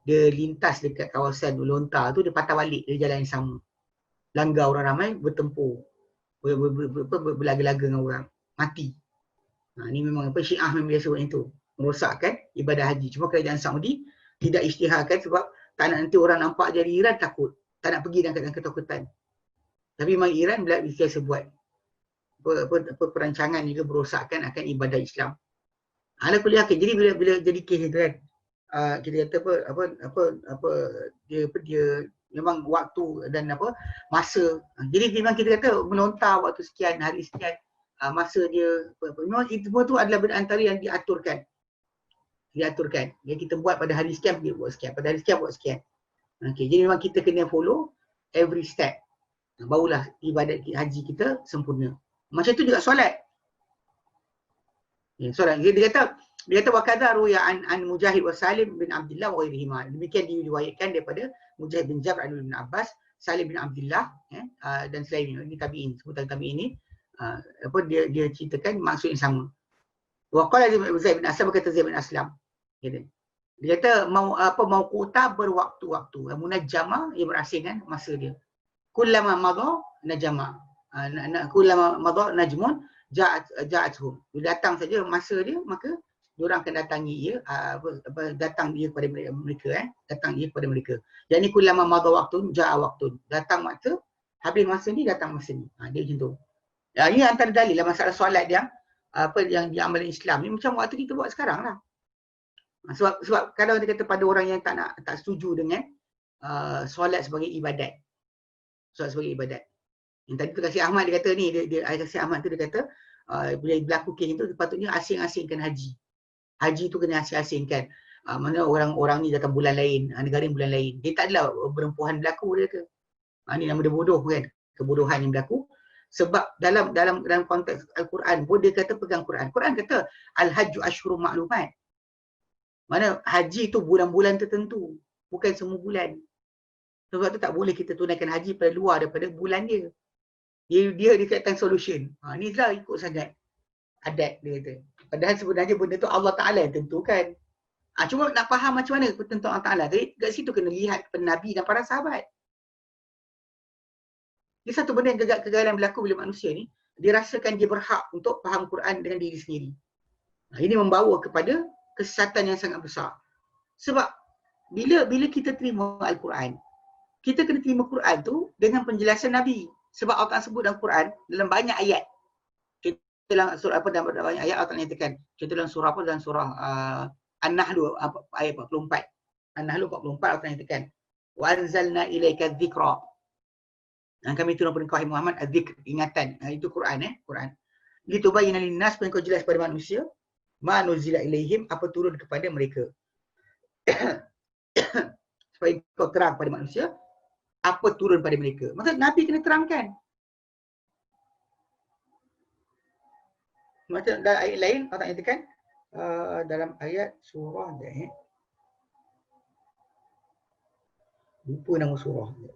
dia lintas dekat kawasan Lontar tu, dia patah balik dari jalan yang sama. Langgar orang ramai, bertempur. Berlaga-laga dengan orang. Mati. Ni memang Syiah memang biasa buat itu. Merosakkan ibadah haji. Cuma kerajaan Saudi tidak isytiharkan sebab tak nak nanti orang nampak jadi Iran takut. Tak nak pergi dalam keadaan ketakutan. Tapi memang Iran biasa buat perancangan juga berosakkan akan ibadah Islam. Ala kuliah, jadi bila jadi kes itu kan, kita kata dia memang waktu dan masa. Jadi memang kita kata menontar waktu sekian, hari sekian, masa dia memang itu semua tu adalah antara yang diaturkan. Yang kita buat pada hari sekian, dia buat sekian, pada hari sekian buat sekian. Okey, jadi memang kita kena follow every step. Barulah ibadat haji kita sempurna. Macam tu juga solat. Solat. Dia kata wa kadza ruya an Mujahid wa Salim bin Abdullah wa ghairihima. Demikian diriwayatkan daripada Mujahid bin Jabr bin Abbas, Salim bin Abdullah dan selain ini tabi'in. Sebutan tabi'in ini dia ceritakan maksud yang sama. Wa qala Zaid bin Aslam, berkata Zaid bin Aslam. Dia kata mauquta berwaktu-waktu. Munajjama yang berasing kan masa dia. Kullama madha najama. Kullama madha najmun ja'atuhum. Bila datang saja masa dia, maka diorang akan datangi dia, datang dia kepada mereka, datang dia kepada mereka. Yang ni kullama madha waktu ja'a waktu. Datang masa, habis masa ni datang masa ni. Dia macam tu. Ini antara dalil lah masalah solat yang yang diamalkan Islam ni macam waktu kita buat sekarang lah. Sebab kalau dia kata pada orang yang tak setuju dengan solat sebagai ibadat. Solat sebagai ibadat. Yang tadi tu Kasih Ahmad dia kata ni, Kasih Ahmad tu dia kata bila berlaku kes itu sepatutnya asing-asingkan haji. Haji tu kena asing-asingkan. Mana orang ni datang bulan lain, negara bulan lain. Dia tak adalah perempuan berlaku dia kata. Ni nama dia bodoh kan. Kebodohan yang berlaku. Sebab dalam konteks Al-Quran pun dia kata pegang Quran. Quran kata Al-Hajju Ashhurun Ma'lumat. Mana haji tu bulan-bulan tertentu, bukan semua bulan. Sebab tu tak boleh kita tunaikan haji pada luar daripada bulan dia. Dia dikatakan solution. Ni lah ikut sangat adat dia kata. Padahal sebenarnya benda tu Allah Ta'ala yang tentukan. Cuma nak faham macam mana pertentuan Allah Ta'ala. Jadi kat situ kena lihat kepada Nabi dan para sahabat. Dia satu benda yang kegagalan berlaku bila manusia ni, dia rasakan dia berhak untuk faham Quran dengan diri sendiri. Ini membawa kepada kesesatan yang sangat besar. Sebab bila kita terima Al-Quran, kita kena terima Quran tu dengan penjelasan Nabi. Sebab Allah Ta'ala sebut dalam Quran, dalam banyak ayat. Dalam surah apa, dalam banyak ayat Allah Ta'ala nyatakan. Contoh dalam surah apa, dalam surah An-Nahl ayat 44. An-Nahl 44 Allah Ta'ala nyatakan. Wa anzalna ilaika dzikra. Dan kami turunkan kepada Muhammad az-zikr, ingatan. Itu Quran Quran. Litubayyana lin-nas, supaya kau jelas kepada manusia, ma nuzila ilaihim, apa turun kepada mereka. Supaya kau terang pada manusia apa turun pada mereka. Maksud Nabi kena terangkan. Macam dalam ayat lain Allah nyatakan dalam ayat surah dia lupa nama surah dia.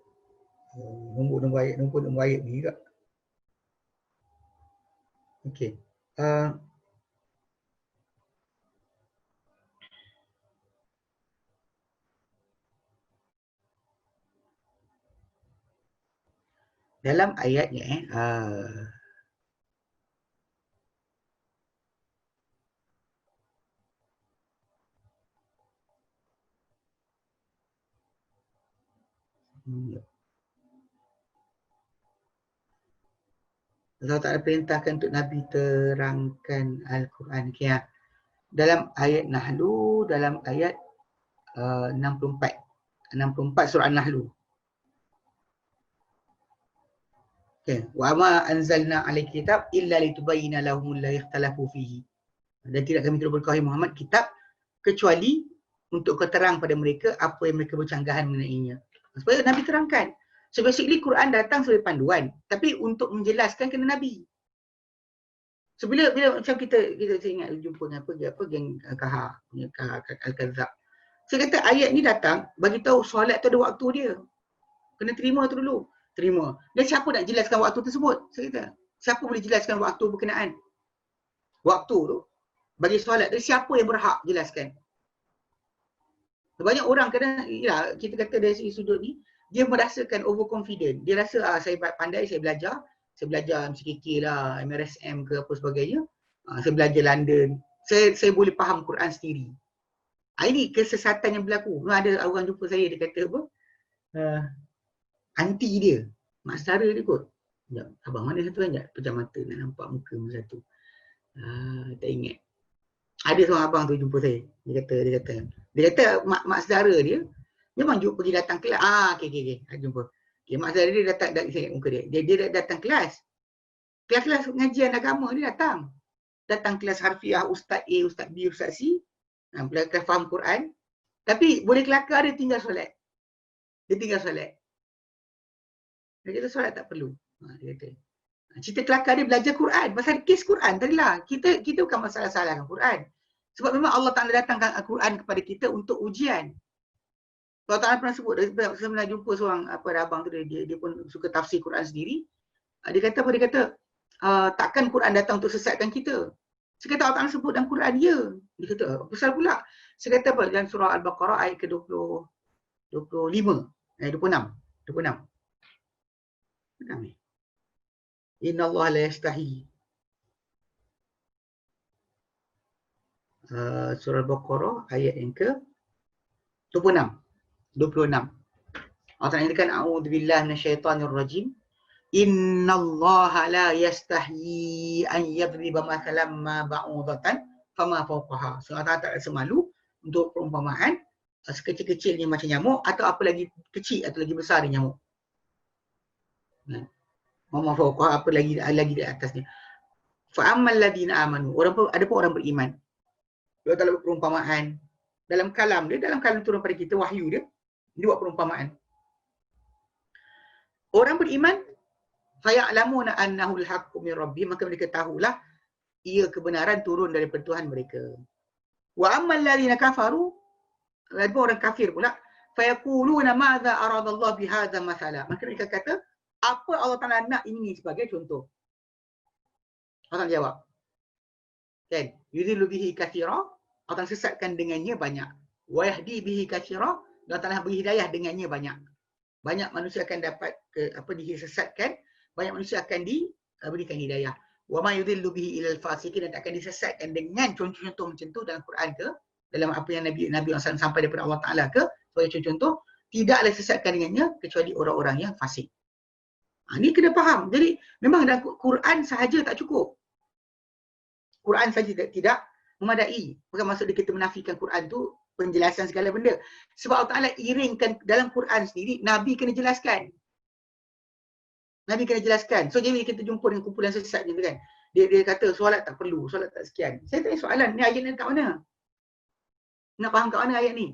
Nombor ayat ni juga. Okey. Dalam ayatnya Allah Ta'ala perintahkan untuk Nabi terangkan Al-Quran. Okay, dalam ayat Nahlu, dalam ayat 64 surah An-Nahlu. Okay. Wa ma anzalna 'alaika kitab illa litubayyana lahum alladhi ikhtalafu fihi. Dan tidak kami turunkan kepada Muhammad kitab kecuali untuk keterang pada mereka apa yang mereka bercanggahan mengenainya. Supaya Nabi terangkan. So basically Quran datang sebagai panduan, tapi untuk menjelaskan kena Nabi. So bila macam kita ingat jumpa dengan apa geng Kahar punya Al-Kadzab. Saya kata ayat ni datang bagi tahu solat tu ada waktu dia. Kena terima tu dulu. Terima. Dan siapa nak jelaskan waktu tersebut? Saya kata, siapa boleh jelaskan waktu berkenaan? Waktu tu bagi solat tu siapa yang berhak jelaskan? Banyak orang kadang kita kata dari segi sudut ni, dia merasakan overconfident. Dia rasa saya pandai, saya belajar MCKK lah, MRSM ke apa sebagainya. Saya belajar London. Saya boleh faham Quran sendiri. Ini kesesatan yang berlaku. Ada orang jumpa saya, dia kata apa? Aunty dia, mak saudara dia kot. Sekejap, abang mana satu kan? Pejam mata nak nampak muka masa satu. Tak ingat. Ada seorang abang tu jumpa saya. Dia kata mak saudara dia memang pergi datang kelas. Okey. Jumpa. Mak saudara dia datang, saya ingat muka dia. Dia datang kelas. Kelas pengajian agama dia datang. Datang kelas harfiah Ustaz A, Ustaz B, Ustaz C. Belajar faham Quran. Tapi boleh kelakar dia tinggal solat. Dia kata solat tak perlu. Dia kata. Cerita kelakar dia belajar Quran. Pasal kes Quran tadilah. Kita bukan masalah-salahkan Quran. Sebab memang Allah Ta'ala datangkan Al-Quran kepada kita untuk ujian. Allah Ta'ala pernah sebut, saya pernah jumpa seorang abang tu, dia pun suka tafsir Quran sendiri. Dia kata, takkan Quran datang untuk sesatkan kita. Saya kata Allah Ta'ala sebut dalam Quran, ya. Dia kata, besar pula. Saya kata apa? Dalam surah Al-Baqarah ayat ke-25. 26. Inna Allah la yastahi. Surah Al-Baqarah ayat yang ke-26. Allah Ta'ala nyatakan a'udzubillahi minasyaitonir rajim. Innallaha la yastahi an yadriba mathalan ma ba'udatan fama fawqaha. So Allah tak rasa malu untuk perumpamaan sekecil-kecilnya macam nyamuk atau apa lagi kecil atau lagi besar dari nyamuk. Mama fawqaha apa lagi di atasnya. Fa ammal ladina amanu. Ada pun orang beriman. Dia dalam perumpamaan dalam kalam turun pada kita wahyu dia buat perumpamaan. Orang beriman Faya'lamuna annahu al-haqqu min rabbihim, maka mereka tahulah ia kebenaran turun daripada Tuhan mereka. Wa ammal ladzina kafaru, ada orang kafir pula, fayaquluna madza aradallahu bihadza mathala. Maka mereka kata, apa Allah Taala nak ini sebagai contoh? Allah jawab. Kan? Yudhillu bihi katsira, Allah sesatkan dengannya banyak. Wa yahdi bihi katsira, Allah Taala beri hidayah dengannya banyak. Banyak manusia akan dapat disesatkan, banyak manusia akan diberikan hidayah. Wa ma yudhillu bihi ilal fasiqin, dan akan disesatkan dengan contoh-contoh macam tu dalam Quran ke, dalam apa yang Nabi SAW sampai daripada Allah Taala ke, sebagai contoh, tidaklah disesatkan dengannya kecuali orang-orang yang fasik. Ini kena faham. Jadi memang dalam Quran sahaja tak cukup. Quran saja tidak memadai. Bukan maksud dia kita menafikan Quran tu penjelasan segala benda. Sebab Allah Ta'ala iringkan dalam Quran sendiri, Nabi kena jelaskan. Nabi kena jelaskan. So jadi kita jumpa dengan kumpulan sesat macam tu kan. Dia kata solat tak perlu, solat tak sekian. Saya tanya soalan, ni ayat ni kat mana? Nak faham kat mana ayat ni?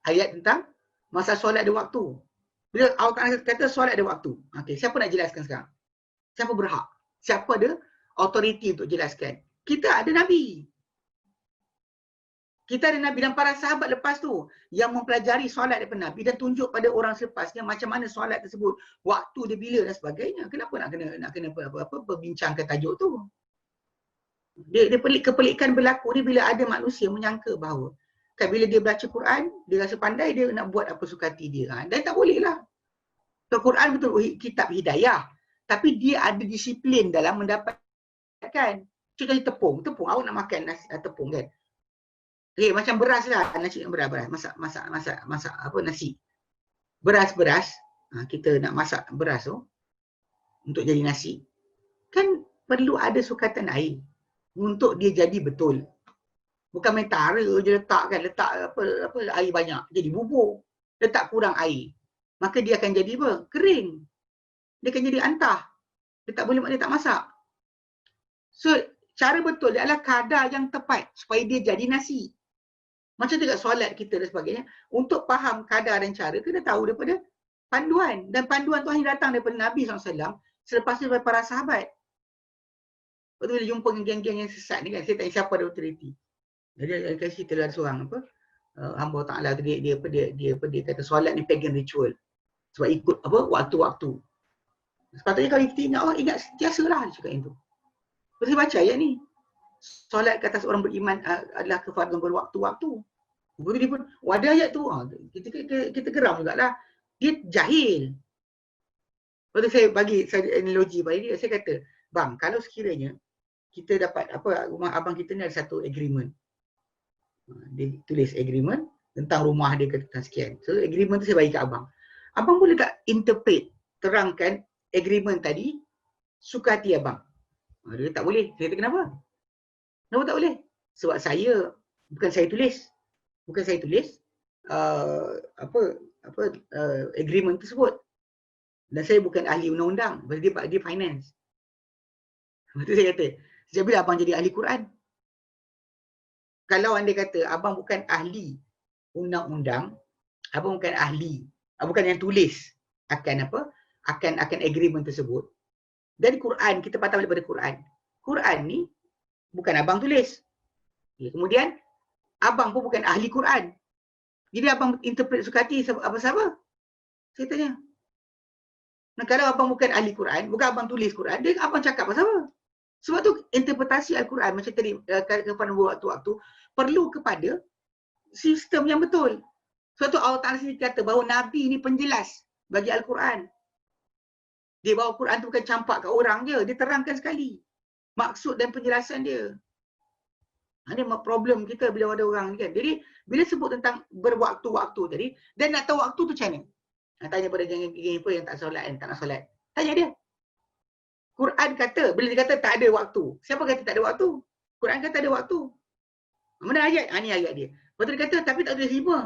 Ayat tentang masa solat ada waktu. Bila Allah Ta'ala kata solat ada waktu. Okey, siapa nak jelaskan sekarang? Siapa berhak? Siapa ada autoriti untuk jelaskan? Kita ada Nabi. Kita ada Nabi dan para sahabat lepas tu yang mempelajari solat daripada Nabi dan tunjuk pada orang selepasnya macam mana solat tersebut, waktu dia bila dan sebagainya. Kenapa nak kena apa perbincangkan tajuk tu? Dia kepelikan berlaku ni bila ada manusia menyangka bahawa kan bila dia baca Quran, dia rasa pandai, dia nak buat apa suka hati dia. Dan tak boleh lah. So, Quran betul kitab hidayah. Tapi dia ada disiplin dalam mendapatkan. Contohnya tepung. Tepung, awak nak makan nasi, tepung kan. Okay, macam beras lah. Nasi beras. Masak apa nasi. Beras. Kita nak masak beras tu. Untuk jadi nasi. Kan perlu ada sukatan air. Untuk dia jadi betul. Bukan main tara je letak apa air banyak. Jadi bubur. Letak kurang air. Maka dia akan jadi apa? Kering. Dia akan jadi antah. Dia tak boleh maknanya tak masak. So, cara betul dia adalah kadar yang tepat supaya dia jadi nasi. Macam juga solat kita dan sebagainya. Untuk faham kadar dan cara, kena tahu daripada panduan. Dan panduan tu hanya datang daripada Nabi SAW selepas itu daripada para sahabat. Lepas tu bila jumpa dengan geng-geng yang sesat ni kan, saya tanya siapa ada autoriti. Jadi kasih kita lah seorang apa hamba Ta'ala tu dia kata solat ni pagan ritual. Sebab ikut apa waktu-waktu. Sepatutnya kalau kita ingat Allah, ingat sentiasalah dia cakap itu. Lepas saya baca ayat ni. Solat ke atas orang beriman adalah kefarduan berwaktu-waktu. Lepas dia pun, ada ayat tu. Kita geram jugalah. Dia jahil. Lepas tu saya bagi analogi pada dia. Saya kata, bang, kalau sekiranya kita dapat apa rumah abang kita ni ada satu agreement. Dia tulis agreement tentang rumah dia tentang sekian. So agreement tu saya bagi kat abang. Abang boleh tak interpret, terangkan agreement tadi suka hati abang? Dia tak boleh. Saya kata kenapa? Kenapa tak boleh? Sebab bukan saya tulis. Bukan saya tulis agreement tersebut. Dan saya bukan ahli undang-undang. Dia finance. Lepas tu saya kata, sejak bila abang jadi ahli Quran? Kalau anda kata abang bukan ahli undang-undang, abang bukan ahli, bukan yang tulis akan agreement tersebut. Dari Quran, kita patah balik pada Quran. Quran ni bukan abang tulis. Kemudian abang pun bukan ahli Quran. Jadi abang interpret suka hati apa-apa? Saya tanya. Nah, kalau abang bukan ahli Quran, bukan abang tulis Quran, dia abang cakap apa-apa? Sebab tu interpretasi Al-Quran macam tadi kepada waktu-waktu perlu kepada sistem yang betul. Sebab tu Allah Ta'ala sendiri kata bahawa Nabi ni penjelas bagi Al-Quran. Dia bawa Quran tu bukan campak kat orang je, dia terangkan sekali maksud dan penjelasan dia. Ini problem kita bila ada orang ni kan. Jadi bila sebut tentang berwaktu-waktu tadi, dan nak tahu waktu tu macam mana? Tanya pada geng-geng apa yang tak solat dan tak nak solat. Tanya dia. Quran kata, bila dia kata tak ada waktu. Siapa kata tak ada waktu? Quran kata ada waktu. Mana ayat? Ni ayat dia. Lepas tu dia kata, tapi tak boleh terima.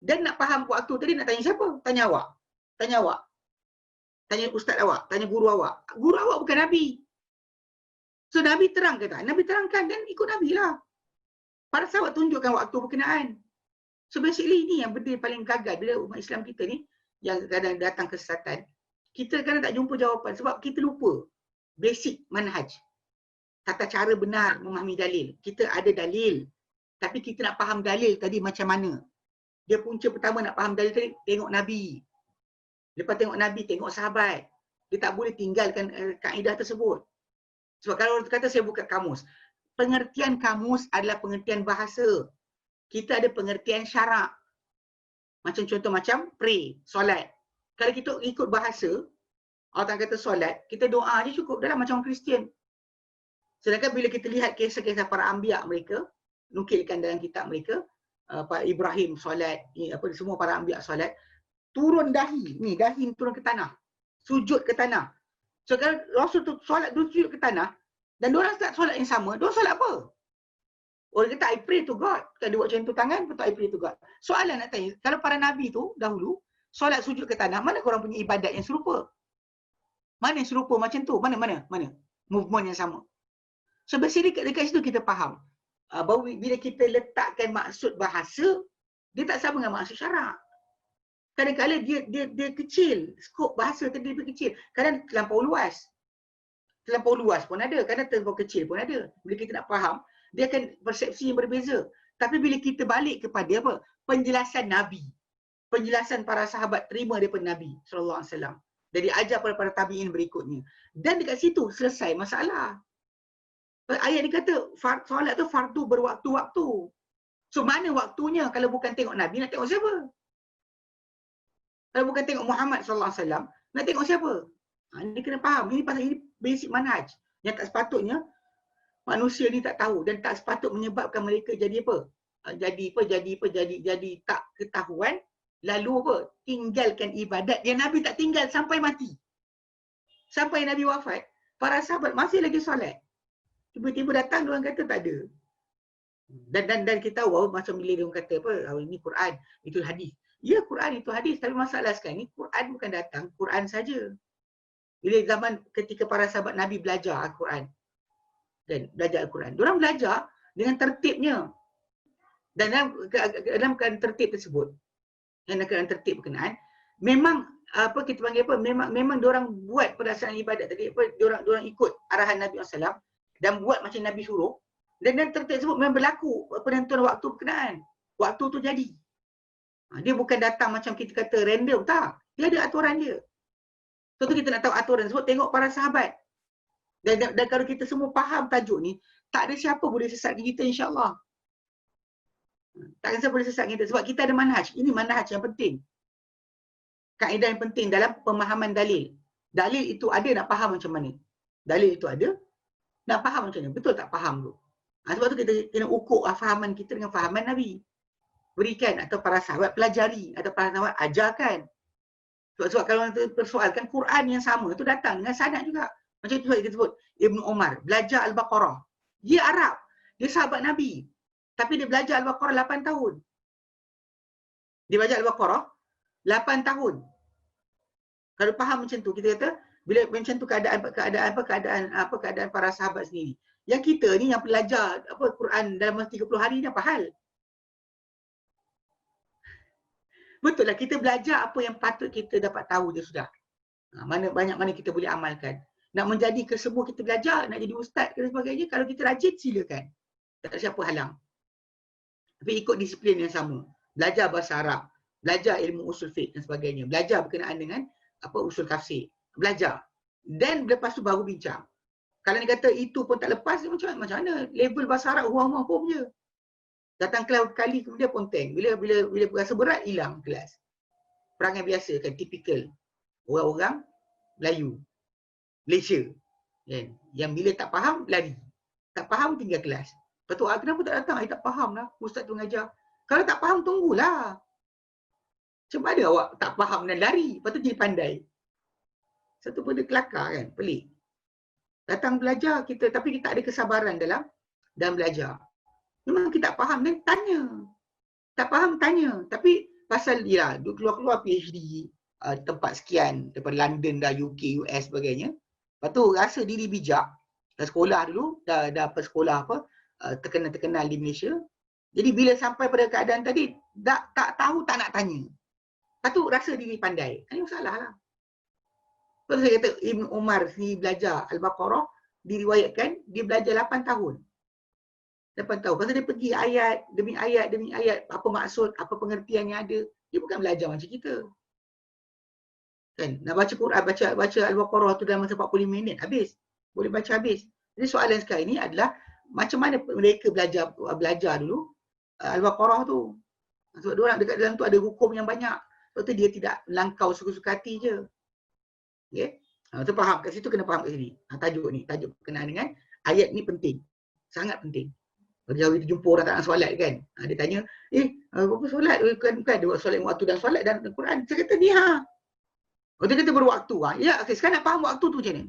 Dan nak faham waktu tadi nak tanya siapa? Tanya awak. Tanya awak. Tanya ustaz awak. Tanya guru awak. Guru awak bukan Nabi. So Nabi terang ke tak? Nabi terangkan dan ikut Nabi lah. Para sahabat tunjukkan waktu berkenaan. So basically ini yang benda paling gagal bila umat Islam kita ni, yang kadang datang kesesatan. kita kadang tak jumpa jawapan sebab kita lupa basic manhaj. Tata cara benar memahami dalil. Kita ada dalil, tapi kita nak faham dalil tadi macam mana. Dia punca pertama nak faham dalil tadi, tengok Nabi. Lepas tengok Nabi, tengok sahabat. Dia tak boleh tinggalkan kaedah tersebut. Sebab kalau orang kata saya buka kamus, pengertian kamus adalah pengertian bahasa. Kita ada pengertian syarak. Macam contoh macam pray, solat. Kalau kita ikut bahasa, orang kata solat, kita doa je cukup dalam macam orang Kristian. Sedangkan bila kita lihat kisah-kisah para anbiya mereka, nukilkan dalam kitab mereka, Pak Ibrahim solat, semua para anbiya solat, turun dahi, ni dahi turun ke tanah, sujud ke tanah. So kalau Rasul tu solat, dia sujud ke tanah, dan diorang start solat yang sama, diorang solat apa? Orang kata I pray to God. Kalau dia buat macam tu tangan, betul I pray to God. Soalan nak tanya, kalau para Nabi tu dahulu, solat sujud ke tanah, mana korang punya ibadat yang serupa? Mana yang serupa macam tu? Mana? Movement yang sama. So basically dekat situ kita faham bahawa bila kita letakkan maksud bahasa, dia tak sama dengan maksud syarak. Kadang-kadang dia kecil, skop bahasa tadi dia kecil. Kadang terlampau luas. Terlampau luas pun ada, kadang terlampau kecil pun ada. Bila kita nak faham, dia akan persepsi yang berbeza. Tapi bila kita balik kepada apa? Penjelasan Nabi. Penjelasan para sahabat terima daripada Nabi SAW. Dan diajar pada para tabi'in berikutnya. Dan dekat situ selesai masalah. Ayat dia kata solat tu fardu berwaktu-waktu. So mana waktunya kalau bukan tengok Nabi, nak tengok siapa? Kalau bukan tengok Muhammad SAW, nak tengok siapa? Dia kena faham. Ini pasal ini basic manhaj. Yang tak sepatutnya manusia ni tak tahu dan tak sepatut menyebabkan mereka jadi apa? Jadi tak ketahuan, lalu apa? Tinggalkan ibadat yang Nabi tak tinggal sampai mati. Sampai Nabi wafat, para sahabat masih lagi solat. Tiba-tiba datang diorang kata tak ada. Dan kita tahu macam bila diorang kata apa? Ini Quran, itu hadis. Ya, Quran itu hadis, tapi masalah sekarang ni Quran bukan datang Quran saja. Bila zaman ketika para sahabat Nabi belajar Al-Quran, dan belajar Al-Quran, diorang belajar dengan tertibnya. Dan dalam keadaan tertib tersebut, dalam keadaan tertib berkenaan, memang apa kita panggil apa? Memang diorang buat pelaksanaan ibadat tadi, apa diorang ikut arahan Nabi SAW dan buat macam Nabi suruh. Dan tertib tersebut memang berlaku penentuan waktu berkenaan. Waktu tu jadi. Dia bukan datang macam kita kata random, tak. Dia ada aturan dia. So tu kita nak tahu aturan tersebut, tengok para sahabat. Dan kalau kita semua faham tajuk ni, tak ada siapa boleh sesatkan kita insya-Allah. Tak ada siapa boleh sesatkan kita sebab kita ada manhaj. Ini manhaj yang penting. Kaedah yang penting dalam pemahaman dalil. Dalil itu ada, nak faham macam mana. Dalil itu ada, nak faham macam mana. Betul tak faham tu? Sebab tu kita kena ukur fahaman kita dengan fahaman Nabi. Berikan atau para sahabat pelajari atau para sahabat ajarkan. Sebab kalau kita persoalkan Quran yang sama tu datang dengan sanad juga. Macam tu kita sebut Ibnu Umar belajar Al-Baqarah. Dia Arab, dia sahabat Nabi. Tapi dia belajar Al-Baqarah 8 tahun. Dia belajar Al-Baqarah 8 tahun. Kalau faham macam tu, kita kata bila macam tu keadaan para sahabat sendiri. Yang kita ni yang belajar Quran dalam masa 30 hari ni apa hal? Betul lah, kita belajar apa yang patut kita dapat tahu je sudah. Banyak mana kita boleh amalkan. Nak menjadi ke semua kita belajar, nak jadi ustaz dan sebagainya, kalau kita rajin silakan. Tak ada siapa halang. Tapi ikut disiplin yang sama. Belajar bahasa Arab, belajar ilmu usul fiqh dan sebagainya. Belajar berkenaan dengan usul tafsir. Belajar. Dan lepas tu baru bincang. Kalau ni kata itu pun tak lepas, macam mana? Level bahasa Arab huam-huam je. Datang kelas kali kemudian ponteng. Bila berasa berat, hilang kelas. Perangai biasa kan, tipikal orang-orang Melayu, Malaysia. Kan? Yang bila tak faham, lari. Tak faham, tinggal kelas. Lepas tu, kenapa tak datang? Tak faham lah, ustaz tu mengajar. Kalau tak faham, tunggulah. Macam mana awak tak faham dan lari? Lepas tu jadi pandai. Satu benda kelakar kan, pelik. Datang belajar kita, tapi kita ada kesabaran dalam belajar. Memang kita tak faham dan tanya. Tak faham, tanya. Tapi pasal dia keluar-keluar PhD tempat sekian, daripada London dah, UK, US sebagainya. Lepas tu rasa diri bijak. Dah sekolah dulu, dah sekolah terkenal di Malaysia. Jadi bila sampai pada keadaan tadi, tak tahu, tak nak tanya. Lepas tu rasa diri pandai. Ini masalah lah. Sebab saya kata Ibn Umar ni belajar Al-Baqarah, diriwayatkan dia belajar 8 tahun. 8 tahun. Pasal dia pergi ayat demi ayat, apa maksud, apa pengertian yang ada. Dia bukan belajar macam kita. Kan? Nak baca Quran, baca Al-Baqarah tu dalam masa 45 minit, habis. Boleh baca habis. Jadi soalan sekarang ini adalah macam mana mereka belajar dulu Al-Baqarah tu. Sebab dia orang dekat dalam tu ada hukum yang banyak. Sebab tu dia tidak melangkau suka-suka hati je. Okay? Tu faham, kat situ kena faham kat sini. Tajuk ni, tajuk berkenaan dengan ayat ni penting. Sangat penting. Kalau kita jumpa orang tak nak solat kan. Dia tanya, apa solat? Bukan ada solat waktu dan solat dan Al-Quran. Saya kata, ni ha. Kalau dia kata berwaktu. Ya, okay, sekarang nak faham waktu tu macam ni.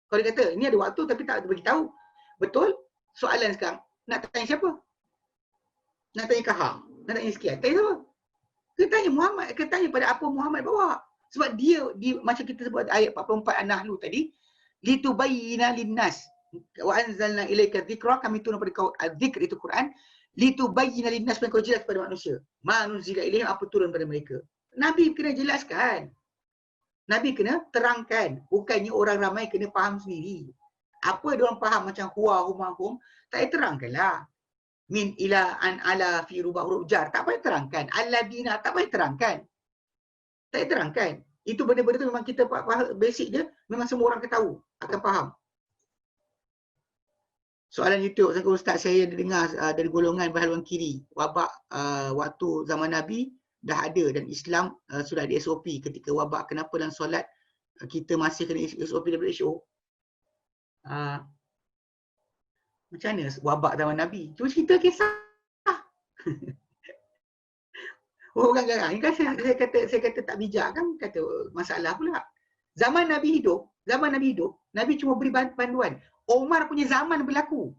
Kalau dia kata, ni ada waktu tapi tak beritahu. Betul? Soalan sekarang, nak tanya siapa? Nak tanya Kahar? Nak tanya sekian? Tanya siapa? Kita tanya Muhammad, kita tanya pada apa Muhammad bawa. Sebab dia macam kita sebut ayat 44 An-Nahl tadi, litubayyina linnas wa anzalna ilaika dzikra, kami turun pada kau dzikr itu Quran, litubayyina linnas, supaya kau jelas pada manusia. Ma nuzila ilaihim, apa turun pada mereka. Nabi kena jelaskan. Nabi kena terangkan. Bukannya orang ramai kena faham sendiri. Apa dia orang faham macam huwa humahum, tak payah terangkanlah. Min ila an ala fi rubah huruf jar, tak payah terangkan. Alladina, tak payah terangkan. Tak payah terangkan. Itu benda-benda tu memang kita faham, basic dia memang semua orang akan tahu, akan faham. Soalan YouTube, Ustaz, saya dengar dari golongan berhaluan kiri, wabak waktu zaman Nabi dah ada dan Islam sudah ada SOP ketika wabak. Kenapa dalam solat kita masih kena SOP WHO? Macam mana wabak zaman Nabi? Cuba cerita kisah. Orang garang. Ini kan saya kata tak bijak kan, kata masalah pula. Zaman Nabi hidup, Nabi cuma beri panduan. Omar punya zaman berlaku.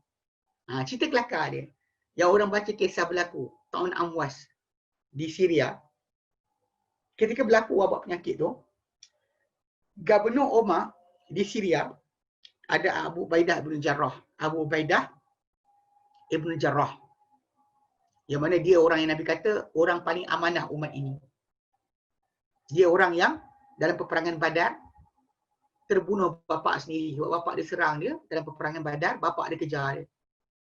Cerita kelakar dia. Yang orang baca kisah berlaku, tahun Amwas di Syria. Ketika berlaku wabak penyakit tu, Gubernur Omar di Syria ada Abu Ubaidah bin Jarrah. Abu Ubaidah Ibn Jarrah. Yang mana dia orang yang Nabi kata orang paling amanah umat ini. Dia orang yang dalam peperangan Badar terbunuh bapak sendiri. Sebab bapak dia serang dia dalam peperangan Badar, bapak dia kejar dia.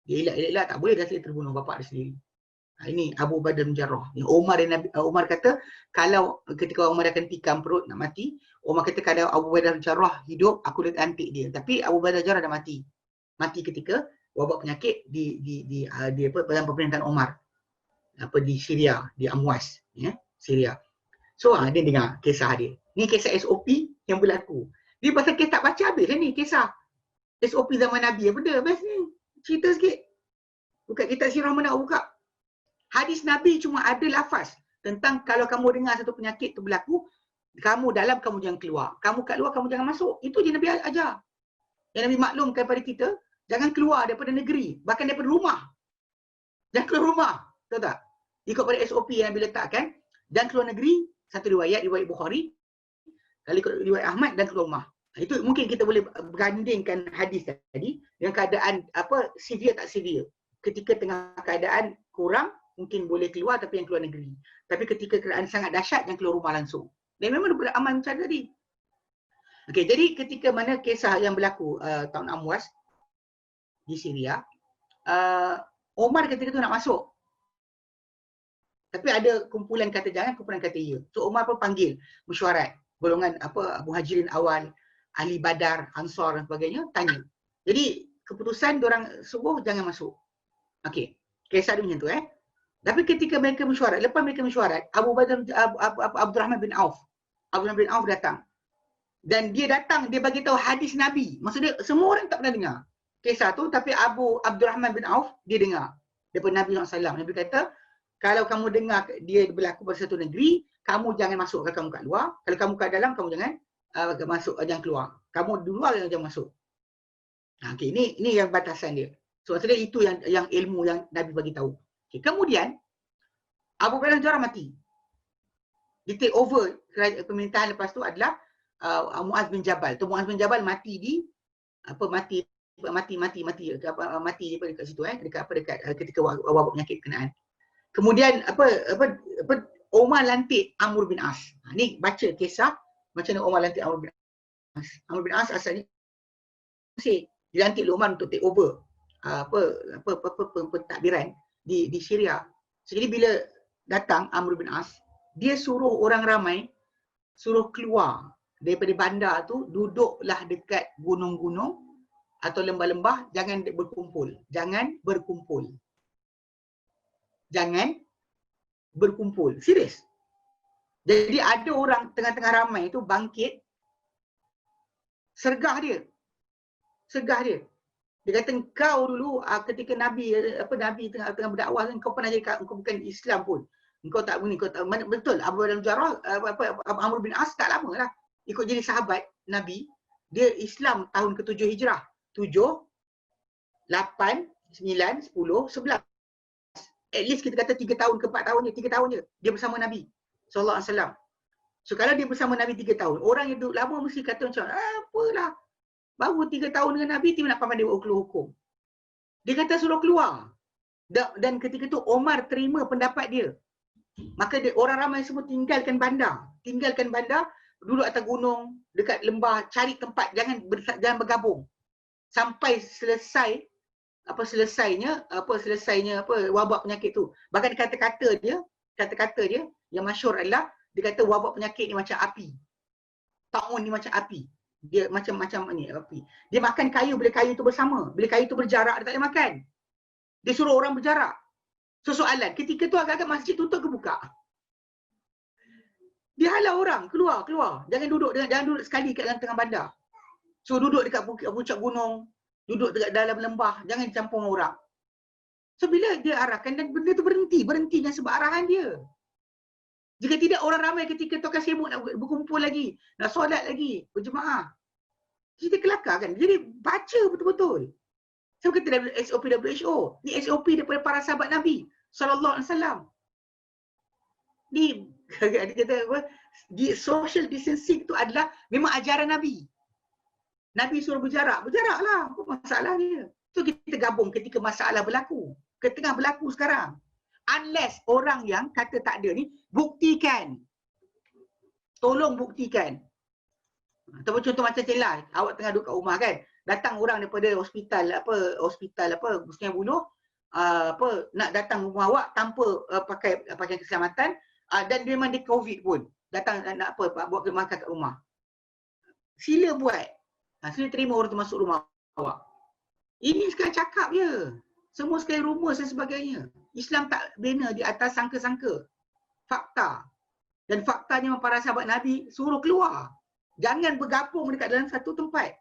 Dia elak, tak boleh dah terbunuh bapak dia sendiri. Ini Abu Ubaidah bin Jarrah. Umar kata kalau ketika Umar akan tikam perut nak mati, Umar kata kalau Abu Ubaidah bin Jarrah hidup, aku dah antik dia. Tapi Abu Ubaidah bin Jarrah dah mati. Mati ketika wabak penyakit di dalam pemerintahan Umar. Di Syria, di Amwas, ya, Syria. So dia dengar kisah dia. Ni kisah SOP yang berlaku. Dia pasal kita tak baca habis lah ni kisah SOP zaman Nabi. Apa benda best ni? Cerita sikit. Buka kitab sirah mana buka. Hadis Nabi cuma ada lafaz tentang kalau kamu dengar satu penyakit tu berlaku, kamu dalam, kamu jangan keluar. Kamu kat luar, kamu jangan masuk. Itu je Nabi ajar. Yang Nabi maklumkan pada kita, jangan keluar daripada negeri, bahkan daripada rumah. Jangan keluar rumah. Tahu tak? Ikut pada SOP yang Nabi letakkan, dan keluar negeri, satu riwayat Bukhari, kali riwayat Ahmad, dan keluar rumah. Itu mungkin kita boleh bergandingkan hadis tadi dengan keadaan severe tak severe. Ketika tengah keadaan kurang, mungkin boleh keluar tapi yang keluar negeri. Tapi ketika keadaan sangat dahsyat, yang keluar rumah langsung. Dan memang beramal macam tadi. Okey, jadi ketika mana kisah yang berlaku tahun Amwas di Syria, Omar ketika itu nak masuk. Tapi ada kumpulan kata jangan, kumpulan kata ya. So Omar pun panggil mesyuarat golongan muhajirin awal, ahli Badar, Ansar dan sebagainya, tanya. Jadi keputusan diorang suruh jangan masuk. Okey, kisah dia macam tu Tapi ketika mereka mesyuarat, lepas mereka mesyuarat, Abdurrahman bin Auf datang. Dan dia datang, dia bagi tahu hadis Nabi. Maksudnya semua orang tak pernah dengar kisah tu, tapi Abdurrahman bin Auf dia dengar daripada Nabi SAW. Nabi kata, kalau kamu dengar dia berlaku pada satu negeri, kamu jangan masuk. Kalau kamu kat luar, kalau kamu kat dalam, kamu jangan masuk, jangan keluar. Kamu di luar, jangan masuk. Okey, ini yang batasan dia. So maksudnya itu yang ilmu yang Nabi bagi tahu. Okay. Kemudian Abu Ubaidah bin Jarrah mati. Dia take over pemerintahan lepas tu adalah Muaz bin Jabal. Tu Muaz bin Jabal mati dekat situ dekat ketika wabak penyakit kenaan. Kemudian Umar lantik Amr bin As. Ni baca kisah macam mana Umar lantik Amr bin Amr bin As asalnya Mesir. Dilantik Luqman untuk take over pentadbiran di Syria. Jadi bila datang Amr bin As, dia suruh orang ramai suruh keluar daripada bandar tu, duduklah dekat gunung-gunung atau lembah-lembah, jangan berkumpul. Jangan berkumpul. Jangan berkumpul. Serius. Jadi ada orang tengah-tengah ramai tu bangkit, sergah dia. Sergah dia. Dia kata kau dulu ketika Nabi tengah berdakwah, kau pernah jadi, kau bukan Islam pun. Engkau tak begini, kau tak betul. Abu Jarrah Amr bin As tak lama lah ikut jadi sahabat Nabi. Dia Islam tahun ke-7 Hijrah. 7, 8, 9, 10, 11. At least kita kata 3 tahun ke 4 tahun je, 3 tahun je dia bersama Nabi sallallahu alaihi wasallam. So kalau dia bersama Nabi 3 tahun, orang yang duduk lama mesti kata macam apalah. Baru 3 tahun dengan Nabi, tiba nak pandai buat hukum. Dia kata suruh keluar. Dan ketika tu Omar terima pendapat dia. Maka orang ramai semua tinggalkan bandar. Tinggalkan bandar, duduk atas gunung, dekat lembah, cari tempat, jangan bergabung. Sampai selesainya wabak penyakit tu. Bahkan kata-kata dia yang masyhur adalah, dia kata wabak penyakit ni macam api. Taun ni macam api. Dia macam ni api. Dia makan kayu bila kayu tu bersama. Bila kayu tu berjarak, dia tak boleh makan. Dia suruh orang berjarak. So soalan, ketika tu agak-agak masjid tutup ke buka? Dia halau orang keluar. Jangan duduk sekali kat dalam tengah bandar. So duduk dekat puncak gunung, duduk dekat dalam lembah, jangan campur orang. So bila dia arahkan dan benda tu berhenti dengan sebab arahan dia. Jika tidak, orang ramai ketika tu akan sibuk nak berkumpul lagi, nak solat lagi, berjemaah. Kita kelakar kan? Jadi baca betul-betul. Saya kata SOP WHO. Ni SOP daripada para sahabat Nabi sallallahu alaihi wasallam. Ni dia kata apa? Social distancing tu adalah memang ajaran Nabi. Nabi suruh berjaraklah. Apa masalah dia? So kita gabung ketika masalah berlaku. Tengah berlaku sekarang. Unless orang yang kata tak ada ni buktikan. Tolong buktikan. Ataupun contoh macam celah, awak tengah duduk kat rumah kan, datang orang daripada hospital Muslimat Bunuh nak datang rumah awak tanpa pakai pakaian keselamatan, dan memang dia COVID pun. Datang nak buat makan kat rumah. Sila buat. Sila terima orang tu masuk rumah awak. Ini sekarang cakap je. Semua sekali rumus dan sebagainya. Islam tak bina di atas sangka-sangka. Fakta. Dan faktanya para sahabat Nabi suruh keluar. Jangan bergabung dekat dalam satu tempat.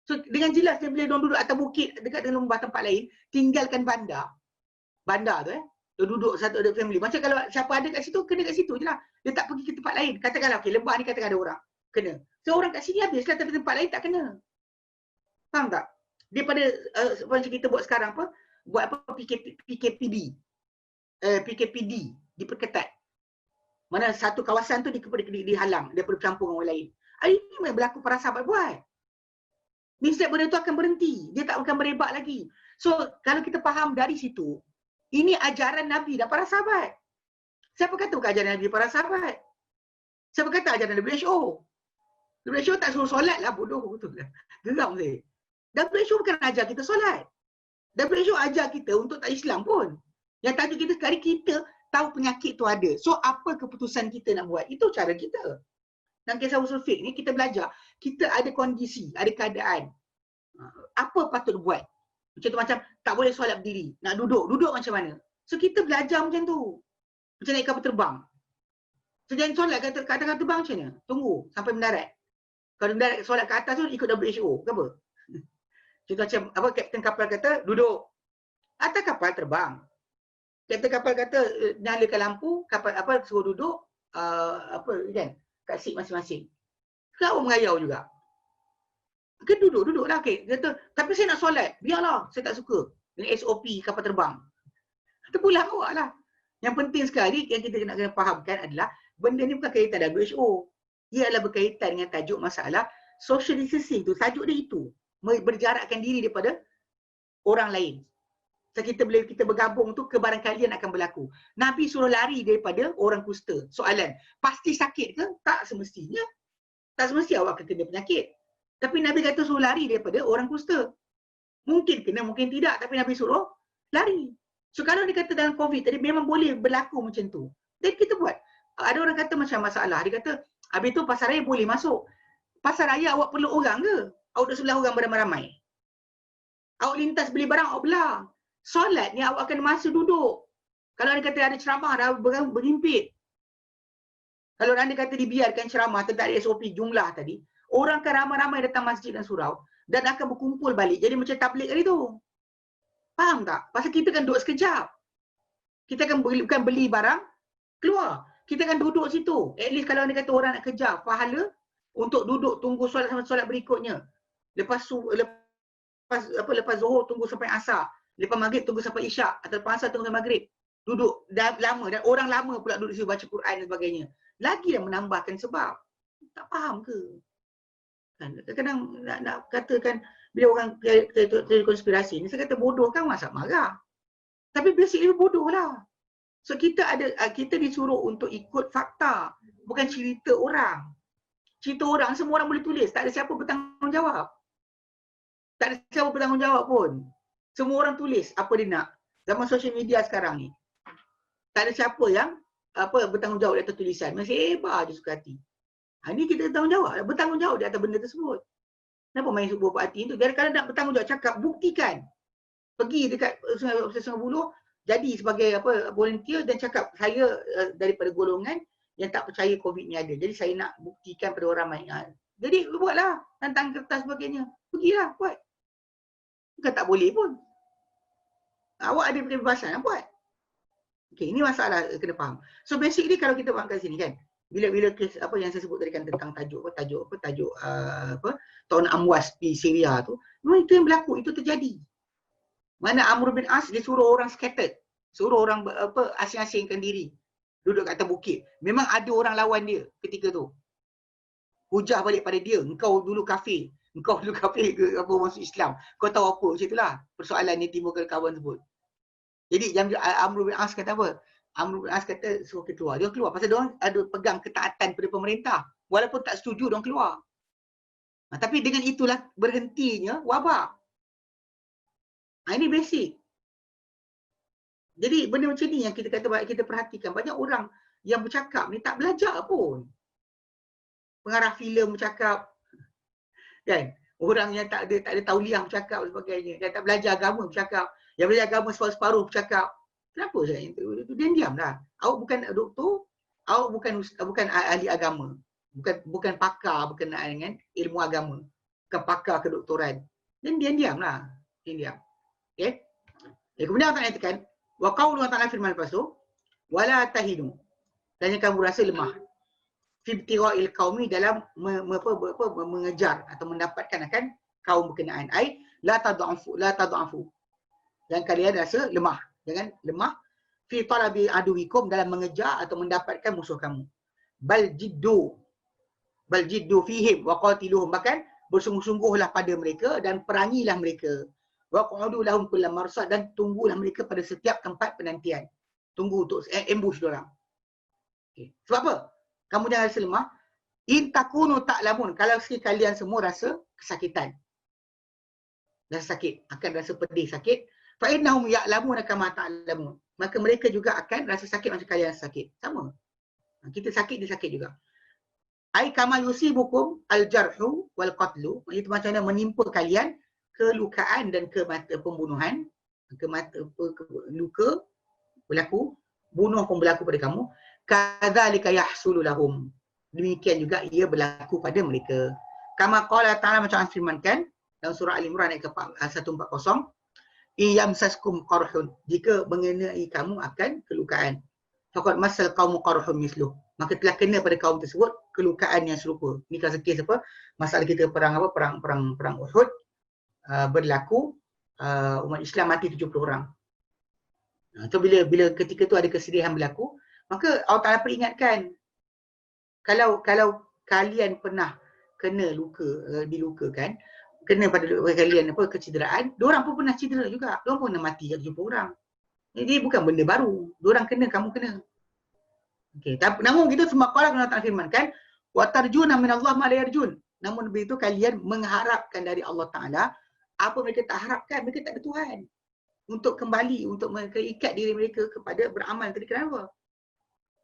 So dengan jelas dia bila duduk atas bukit dekat dengan lembah tempat lain, tinggalkan bandar. Bandar tu dia duduk satu ada family. Macam kalau siapa ada kat situ, kena kat situ je lah. Dia tak pergi ke tempat lain. Katakanlah okey, lembah ni katakan ada orang. Kena. So orang kat sini habislah, tapi tempat lain tak kena. Faham tak? Daripada macam kita buat sekarang buat PKPD. PKPD diperketat. Mana satu kawasan tu dihalang daripada bercampur dengan orang lain. Ini memang berlaku para sahabat buat. Ni setiap benda tu akan berhenti. Dia tak akan merebak lagi. So kalau kita faham dari situ, ini ajaran Nabi dan para sahabat. Siapa kata bukan ajaran Nabi dan para sahabat? Siapa kata ajaran WHO? WHO tak suruh solat lah, bodoh betul lah. Geram saya. WHO bukan ajar kita solat. WHO ajar kita untuk tak Islam pun. Yang tajuk kita sekali, kita tahu penyakit tu ada. So apa keputusan kita nak buat? Itu cara kita. Dalam kisah usul fiqh ni kita belajar, kita ada kondisi, ada keadaan. Apa patut buat? Contoh macam tak boleh solat berdiri, nak duduk macam mana? So kita belajar macam tu. Macam naik kapal terbang. So jangan solat kat atas terbang macam mana? Tunggu sampai mendarat. Kalau mendarat solat kat atas tu ikut WHO, ke apa? Contoh macam apa, kapten kapal kata duduk. Atas kapal terbang. Kapten kapal kata nyalakan lampu, kapal suruh duduk kan? Kat seat masing-masing. Kau mengayau juga. Kan duduklah okey. Kata, tapi saya nak solat. Biarlah, saya tak suka dengan SOP kapal terbang. Terpulang awak lah. Yang penting sekali yang kita kena fahamkan adalah benda ni bukan kaitan dengan WHO. Ia adalah berkaitan dengan tajuk masalah social distancing tu. Tajuk dia itu. Berjarakkan diri daripada orang lain. So kita bergabung tu, kebarangkalian akan berlaku. Nabi suruh lari daripada orang kusta. Soalan, pasti sakit ke? Tak semestinya. Tak semestinya awak akan kena penyakit. Tapi Nabi kata suruh lari daripada orang kusta. Mungkin kena, mungkin tidak, tapi Nabi suruh lari. So kalau dia kata dalam COVID tadi memang boleh berlaku macam tu. Dan kita buat. Ada orang kata macam masalah. Dia kata, habis tu pasar raya boleh masuk. Pasar raya awak perlu orang ke? Awak duduk sebelah orang beramai-ramai. Awak lintas beli barang, awak belah. Solat ni awak akan masa duduk. Kalau dia kata ada ceramah, dah berhimpit. Kalau anda kata dibiarkan ceramah tentang SOP jumlah tadi, orang akan ramai-ramai datang masjid dan surau dan akan berkumpul balik. Jadi macam tabligh tadi tu. Faham tak? Pasal kita kan duduk sekejap. Kita kan bukan beli barang, keluar. Kita kan duduk situ. At least kalau anda kata orang nak kejar pahala untuk duduk tunggu solat sampai solat berikutnya. Lepas Zuhur tunggu sampai Asar. Lepas Maghrib tunggu sampai Isyak. Atau lepas Asar tunggu sampai Maghrib. Duduk dah lama dan orang lama pula duduk situ baca Quran dan sebagainya. Lagi yang menambahkan sebab. Tak faham ke? Kadang-kadang nak katakan bila orang teori konspirasi ni, saya kata bodoh kan masa marah. Tapi basically bodoh lah. So kita disuruh untuk ikut fakta, bukan cerita orang. Cerita orang semua orang boleh tulis, tak ada siapa bertanggungjawab. Tak ada siapa bertanggungjawab pun. Semua orang tulis apa dia nak. Zaman social media sekarang ni. Tak ada siapa yang bertanggungjawab di atas tulisan. Masih hebat je suka hati. Ini kita bertanggungjawab di atas benda tersebut. Kenapa main subuh buat hati tu? Biar kalau nak bertanggungjawab cakap, buktikan. Pergi dekat Sungai Buloh, jadi sebagai volunteer dan cakap saya daripada golongan yang tak percaya COVID ni ada. Jadi saya nak buktikan pada orang ramai. Jadi buatlah tantang kertas sebagainya. Pergilah buat. Bukan tak boleh pun. Awak ada kebebasan buat. Okey, ini masalah kena faham. So basically kalau kita faham kat sini kan, bila kes apa yang saya sebut tadi kan tentang tajuk tahun Amwas di Syria tu, memang itu yang berlaku, itu terjadi. Mana Amr bin As dia suruh orang scattered, suruh orang asing-asingkan diri, duduk kat atas bukit. Memang ada orang lawan dia ketika tu. Hujah balik pada dia, engkau dulu kafir ke apa masuk Islam. Kau tahu apa macam itulah persoalan ni timbul ke kawan sebut. Jadi Amr bin As kata apa? Amr bin As kata suruh kita keluar. Dia keluar pasal dia orang ada pegang ketaatan pada pemerintah. Walaupun tak setuju dia orang keluar. Tapi dengan itulah berhentinya wabak. Ini basic. Jadi benda macam ni yang kita kata kita perhatikan. Banyak orang yang bercakap ni tak belajar pun. Pengarah filem bercakap. Kan? Orang yang tak ada tauliah bercakap dan sebagainya. Yang tak belajar agama bercakap. Yang belajar agama separuh-separuh bercakap. Kenapa saya itu? Dia diamlah. Awak bukan doktor, awak bukan ahli agama. Bukan pakar berkenaan dengan ilmu agama. Bukan pakar kedoktoran. Dan dia diamlah. Dia diam. Okey. Kemudian Allah katakan, wa qaulu ta'ala firman lepas tu, wala tahinu. Dan kamu rasa lemah. Fi ibtira'il qaumi dalam mengejar atau mendapatkan akan kaum berkenaan. Ai la tad'afu. Dan kalian rasa lemah. Jangan lemah fi talabi aduwikum dalam mengejar atau mendapatkan musuh kamu. Bal jiddu fihim wa qatiluhum, bahkan bersungguh-sungguhlah pada mereka dan perangilah mereka. Wa qu'udu lahum kull marsad, dan tunggulah mereka pada setiap tempat penantian. Tunggu untuk ambush dia orang. Okay. Sebab apa? Kamu jangan rasa lemah. In takunu ta'lamun, kalau kalian semua rasa kesakitan. Rasa sakit, akan rasa pedih sakit. Fa innahum ya'lamuna kama ta'lamun. Maka mereka juga akan rasa sakit macam kalian sakit. Sama. Kita sakit, dia sakit juga. Ai kama yusibukum al-jarhu wal qatlu. Itu macam mana menimpa kalian kelukaan dan pembunuhan. Luka berlaku, bunuh pun berlaku pada kamu. Kadzalika yahsulu lahum. Demikian juga ia berlaku pada mereka. Kama qala ta'ala, macam firmankan dalam surah Al-Imran ayat 140. Iyamsaskum qarhun, jika mengenai kamu akan kelukaan. Faqad masal qaum qarhun misluh, maka telah kena pada kaum tersebut kelukaan yang serupa. Ini kalau kes masalah kita perang Uhud, berlaku umat Islam mati 70 orang. So bila ketika tu ada kesedihan berlaku, maka Allah Taala peringatkan, kalau kalian pernah kena dilukakan, kena pada kalian kecederaan, diorang pun pernah cedera juga. Diorang pun pernah mati 70 orang. Jadi bukan benda baru. Diorang kena, kamu kena. Okey, namun kita semua qala Allah Taala firmankan, wa tarjuna min Allah ma la yarjun. namun begitu kalian mengharapkan dari Allah Ta'ala apa mereka tak harapkan, mereka tak ada Tuhan untuk kembali, untuk mereka ikat diri mereka kepada beramal tadi. Kenapa?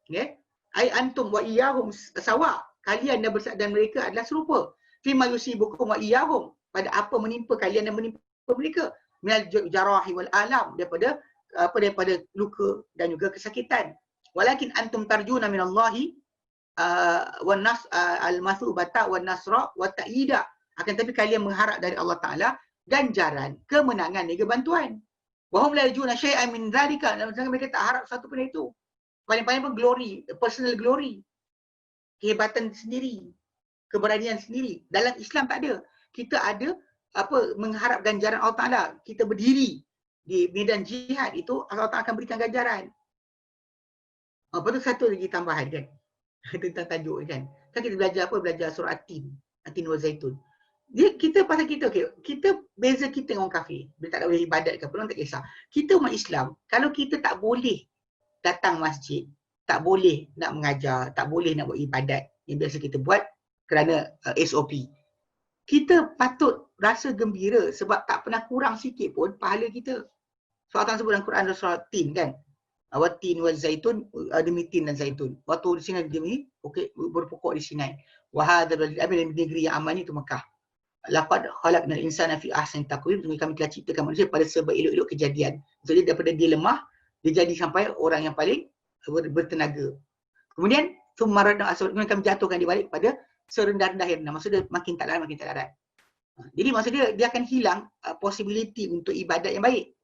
Okay? Ai antum wa iyahum sawa, kalian dan mereka adalah serupa. Fima yusibukum wa iyahum, pada apa menimpa kalian dan menimpa mereka. Minal jarahi wal alam, daripada luka dan juga kesakitan. Walakin antum tarjuna minallahi wan nas al-masubata wan nasra wa ta'ida. Akan tapi kalian mengharap dari Allah Taala ganjaran, kemenangan dan bantuan. Wa hum la yarjuna syai'an min dzalika, dan mereka tak harap satu pun itu. Paling-paling pun glory, personal glory, kehebatan sendiri, keberanian sendiri. Dalam Islam tak ada. Kita ada mengharap ganjaran Allah Ta'ala. Kita berdiri di medan jihad, itu Allah Ta'ala akan berikan ganjaran. Apa tu satu lagi tambahan kan? Tentang tajuk kan. Kan kita belajar Belajar surah At-Tin wa Zaitun. Kita beza kita dengan orang kafir. Bila tak boleh ibadat ke apa, tak kisah. Kita umat Islam, kalau kita tak boleh datang masjid, tak boleh nak mengajar, tak boleh nak buat ibadat yang biasa kita buat kerana SOP, kita patut rasa gembira sebab tak pernah kurang sikit pun pahala kita. Sebab Allah sebut dalam Quran surah Tin kan, Wat-tin wa zaitun, demi tin dan zaitun. Waktu di Sinai demi berpokok di Sinai. Wa hadzal negeri yang aman itu Mekah. Laqad khalaqnal insana fi ahsani taqwim, kami telah ciptakan manusia pada sebaik-elok kejadian. Jadi daripada dia lemah, dia jadi sampai orang yang paling bertenaga. Kemudian kemudian kami jatuhkan dia balik pada serendah-rendahnya. Maksudnya makin tak larat. Jadi maksudnya dia akan hilang possibility untuk ibadat yang baik.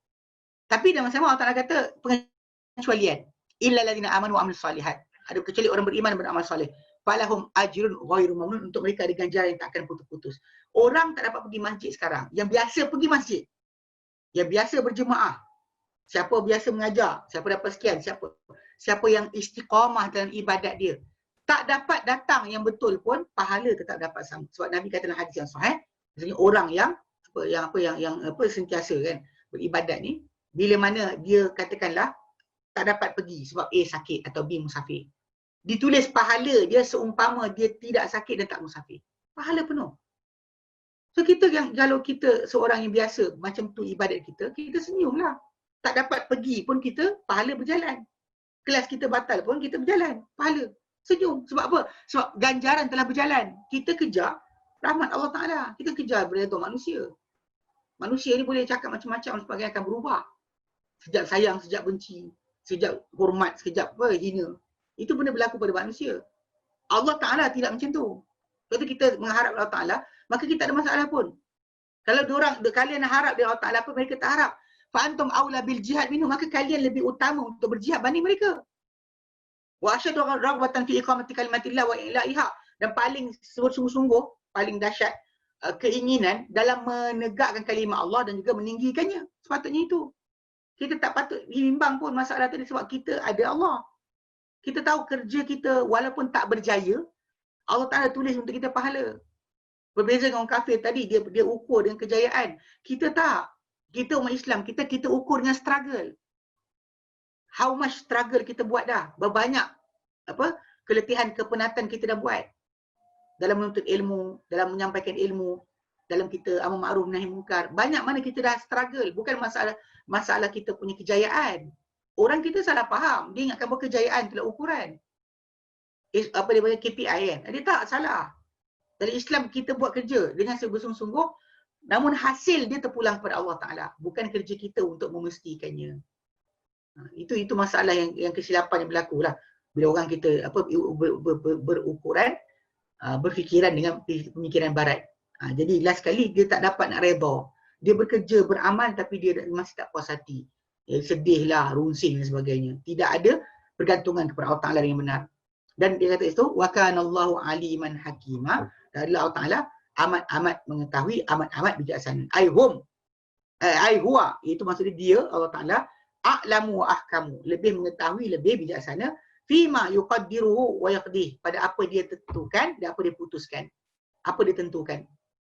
Tapi dalam sama Allah Ta'ala kata pengecualian. Illa allazina amanu wa amilus solihat. Ada kecuali orang beriman dan beramal soleh. Falahum ajrun ghairu mamnun, untuk mereka ada ganjaran yang tak akan putus-putus. Orang tak dapat pergi masjid sekarang. Yang biasa pergi masjid, yang biasa berjemaah, siapa biasa mengajar, siapa dapat sekian, siapa yang istiqamah dalam ibadat dia, tak dapat datang yang betul pun, pahala tetap dapat sama. Sebab Nabi kata dalam hadis yang sahih, maksudnya orang yang sentiasa kan beribadat ni, bila mana dia katakanlah tak dapat pergi sebab A sakit atau B musafir, ditulis pahala dia seumpama dia tidak sakit dan tak musafir. Pahala penuh. So kita kalau kita seorang yang biasa macam tu ibadat kita senyumlah. Tak dapat pergi pun kita pahala berjalan. Kelas kita batal pun kita berjalan, pahala. Senyum. Sebab apa? Sebab ganjaran telah berjalan. Kita kejar rahmat Allah Ta'ala. Kita kejar redha manusia. Manusia ni boleh cakap macam-macam sebagainya akan berubah. Sekejap sayang, sekejap benci, sekejap hormat, sekejap hina. Itu benda berlaku pada manusia. Allah Ta'ala tidak macam tu. Kalau kita mengharap Allah Ta'ala, maka kita tak ada masalah pun. Kalau kalian harap dari Allah Ta'ala apa, mereka tak harap. Fa'antum awla bil jihad minhum, maka kalian lebih utama untuk berjihad banding mereka. Wa asyadu raghbatan fi iqamati kalimatillah wa ila'iha, dan paling sungguh-sungguh, paling dahsyat keinginan dalam menegakkan kalimah Allah dan juga meninggikannya. Sepatutnya itu. Kita tak patut bimbang pun masalah tadi sebab kita ada Allah. Kita tahu kerja kita walaupun tak berjaya, Allah Ta'ala tulis untuk kita pahala. Berbeza dengan orang kafir tadi, dia ukur dengan kejayaan. Kita tak. Kita umat Islam, kita ukur dengan struggle. How much struggle kita buat dah. Berbanyak keletihan, kepenatan kita dah buat. Dalam menuntut ilmu, dalam menyampaikan ilmu, dalam kita amar ma'ruf nahi munkar. Banyak mana kita dah struggle. Bukan masalah kita punya kejayaan. Orang kita salah faham. Dia ingatkan bahawa kejayaan itulah ukuran. Apa dia panggil KPI kan. Dia tak salah. Dalam Islam kita buat kerja dengan bersungguh-sungguh, namun hasil dia terpulang kepada Allah Ta'ala. Bukan kerja kita untuk memestikannya. Itu masalah yang kesilapan yang berlaku lah. Bila orang kita berukuran, berfikiran dengan pemikiran barat. Jadi last sekali dia tak dapat nak redha. Dia bekerja, beramal tapi dia masih tak puas hati. Sedihlah, runsing dan sebagainya. Tidak ada pergantungan kepada Allah Ta'ala yang benar. Dan dia kata itu, wa kanallahu aliman hakima. Dan Allah Ta'ala amat mengetahui, amat bijaksana. Ai huwa, itu maksudnya dia, Allah Ta'ala, a'lamu wa ahkamu, lebih mengetahui, lebih bijaksana, fima yuqaddiruhu wa yaqdih, pada apa dia tentukan dan apa dia putuskan. Apa dia tentukan,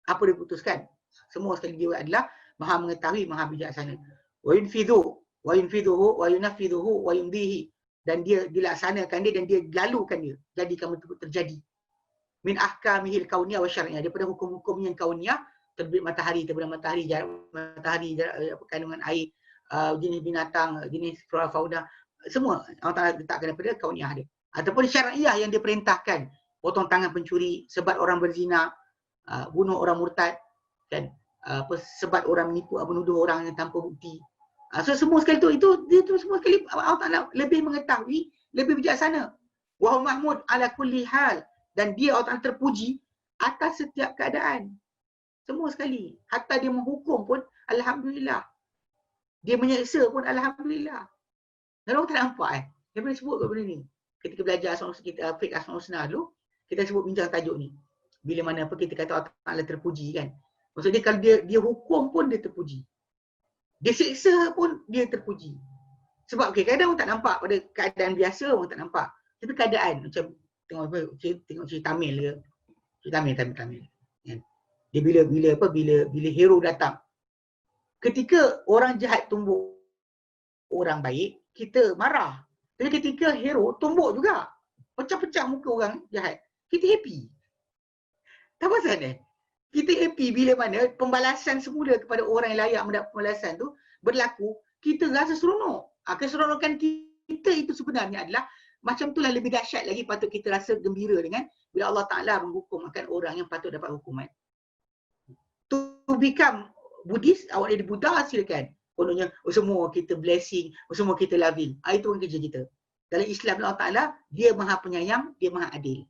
apa dia putuskan. Semua sekali dia adalah maha mengetahui, maha bijaksana. Wa yunfidhuhu wa yunafidhuhu wa yumdihi, dan dia dilaksanakan dia dan dia lalukan dia, jadikan betul terjadi. min ahkamihil kauniyah wa syar'iyah, daripada hukum-hukum yang kauniyah, terbit matahari, terbenam matahari, jarak matahari, jarak kandungan air, jenis binatang, jenis flora fauna, semua Allah Ta'ala letakkan daripada kauniyah dia. Ataupun syar'iyah yang diperintahkan, potong tangan pencuri, sebat orang berzina, bunuh orang murtad, kan, sebat orang menipu, menuduh orang yang tanpa bukti. So semua sekali itu semua sekali Allah Ta'ala lebih mengetahui, lebih bijaksana. Wa huwa mahmud ala kulli hal, dan dia Allah Ta'ala terpuji atas setiap keadaan. Semua sekali. Hatta dia menghukum pun alhamdulillah. Dia menyeksa pun alhamdulillah. Dan orang tak nampak Dia boleh sebut ke benda ni. Ketika belajar fiqh Asmaul Husna dulu, kita sebut bincang tajuk ni. Bila mana apa kita kata Allah Ta'ala terpuji kan. Maksudnya kalau dia hukum pun dia terpuji. Dia seksa pun dia terpuji. Sebab kadang orang tak nampak pada keadaan biasa, orang tak nampak. Tapi keadaan macam tengok cerita Tamil ke. Cerita Tamil. Kan? Dia bila hero datang. Ketika orang jahat tumbuk orang baik, kita marah. Tapi ketika hero tumbuk juga, pecah-pecah muka orang jahat, kita happy. Tak pasal kita happy bila mana pembalasan semula kepada orang yang layak mendapat pembalasan tu berlaku, kita rasa seronok. Keseronokan kita itu sebenarnya adalah macam itulah lebih dahsyat lagi, patut kita rasa gembira dengan bila Allah Ta'ala menghukum akan orang yang patut dapat hukuman. To become Buddhist, awak jadi Buddha, silakan. Kononnya, semua kita blessing, semua kita loving. Itu kan kerja kita. Dalam Islam Allah Ta'ala, dia maha penyayang, dia maha adil.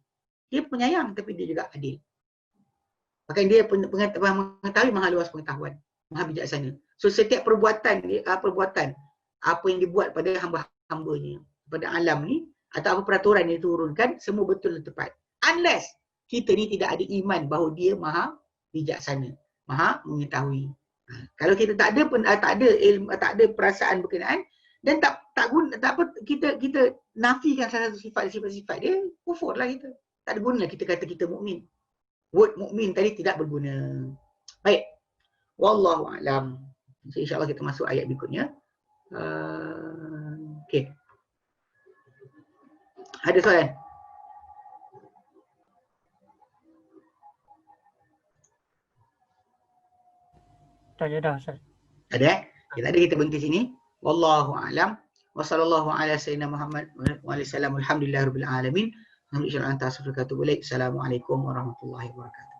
Dia penyayang tapi dia juga adil. Bahkan dia mengetahui maha luas pengetahuan, maha bijaksana. So setiap perbuatan apa yang dibuat pada hamba-hambanya, pada alam ni, atau apa peraturan yang diturunkan, semua betul dan tepat. Unless kita ni tidak ada iman bahawa dia maha bijaksana, maha mengetahui. Kalau kita tak ada ilmu, tak ada perasaan berkenaan, dan kita nafikan salah satu sifat-sifat dia, kufur lah kita. Tak ada guna kita kata kita mukmin. Word mukmin tadi tidak berguna. Baik. Wallahu a'lam. So, insya-Allah kita masuk ayat berikutnya. Okey. Ada soalan? Tak ada dah Ustaz. Ada kita berhenti sini. Wallahu a'lam. Wa sallallahu ala sayyidina Muhammad wa alihi wasallam. Alhamdulillahirabbil alamin. Assalamualaikum warahmatullahi wabarakatuh.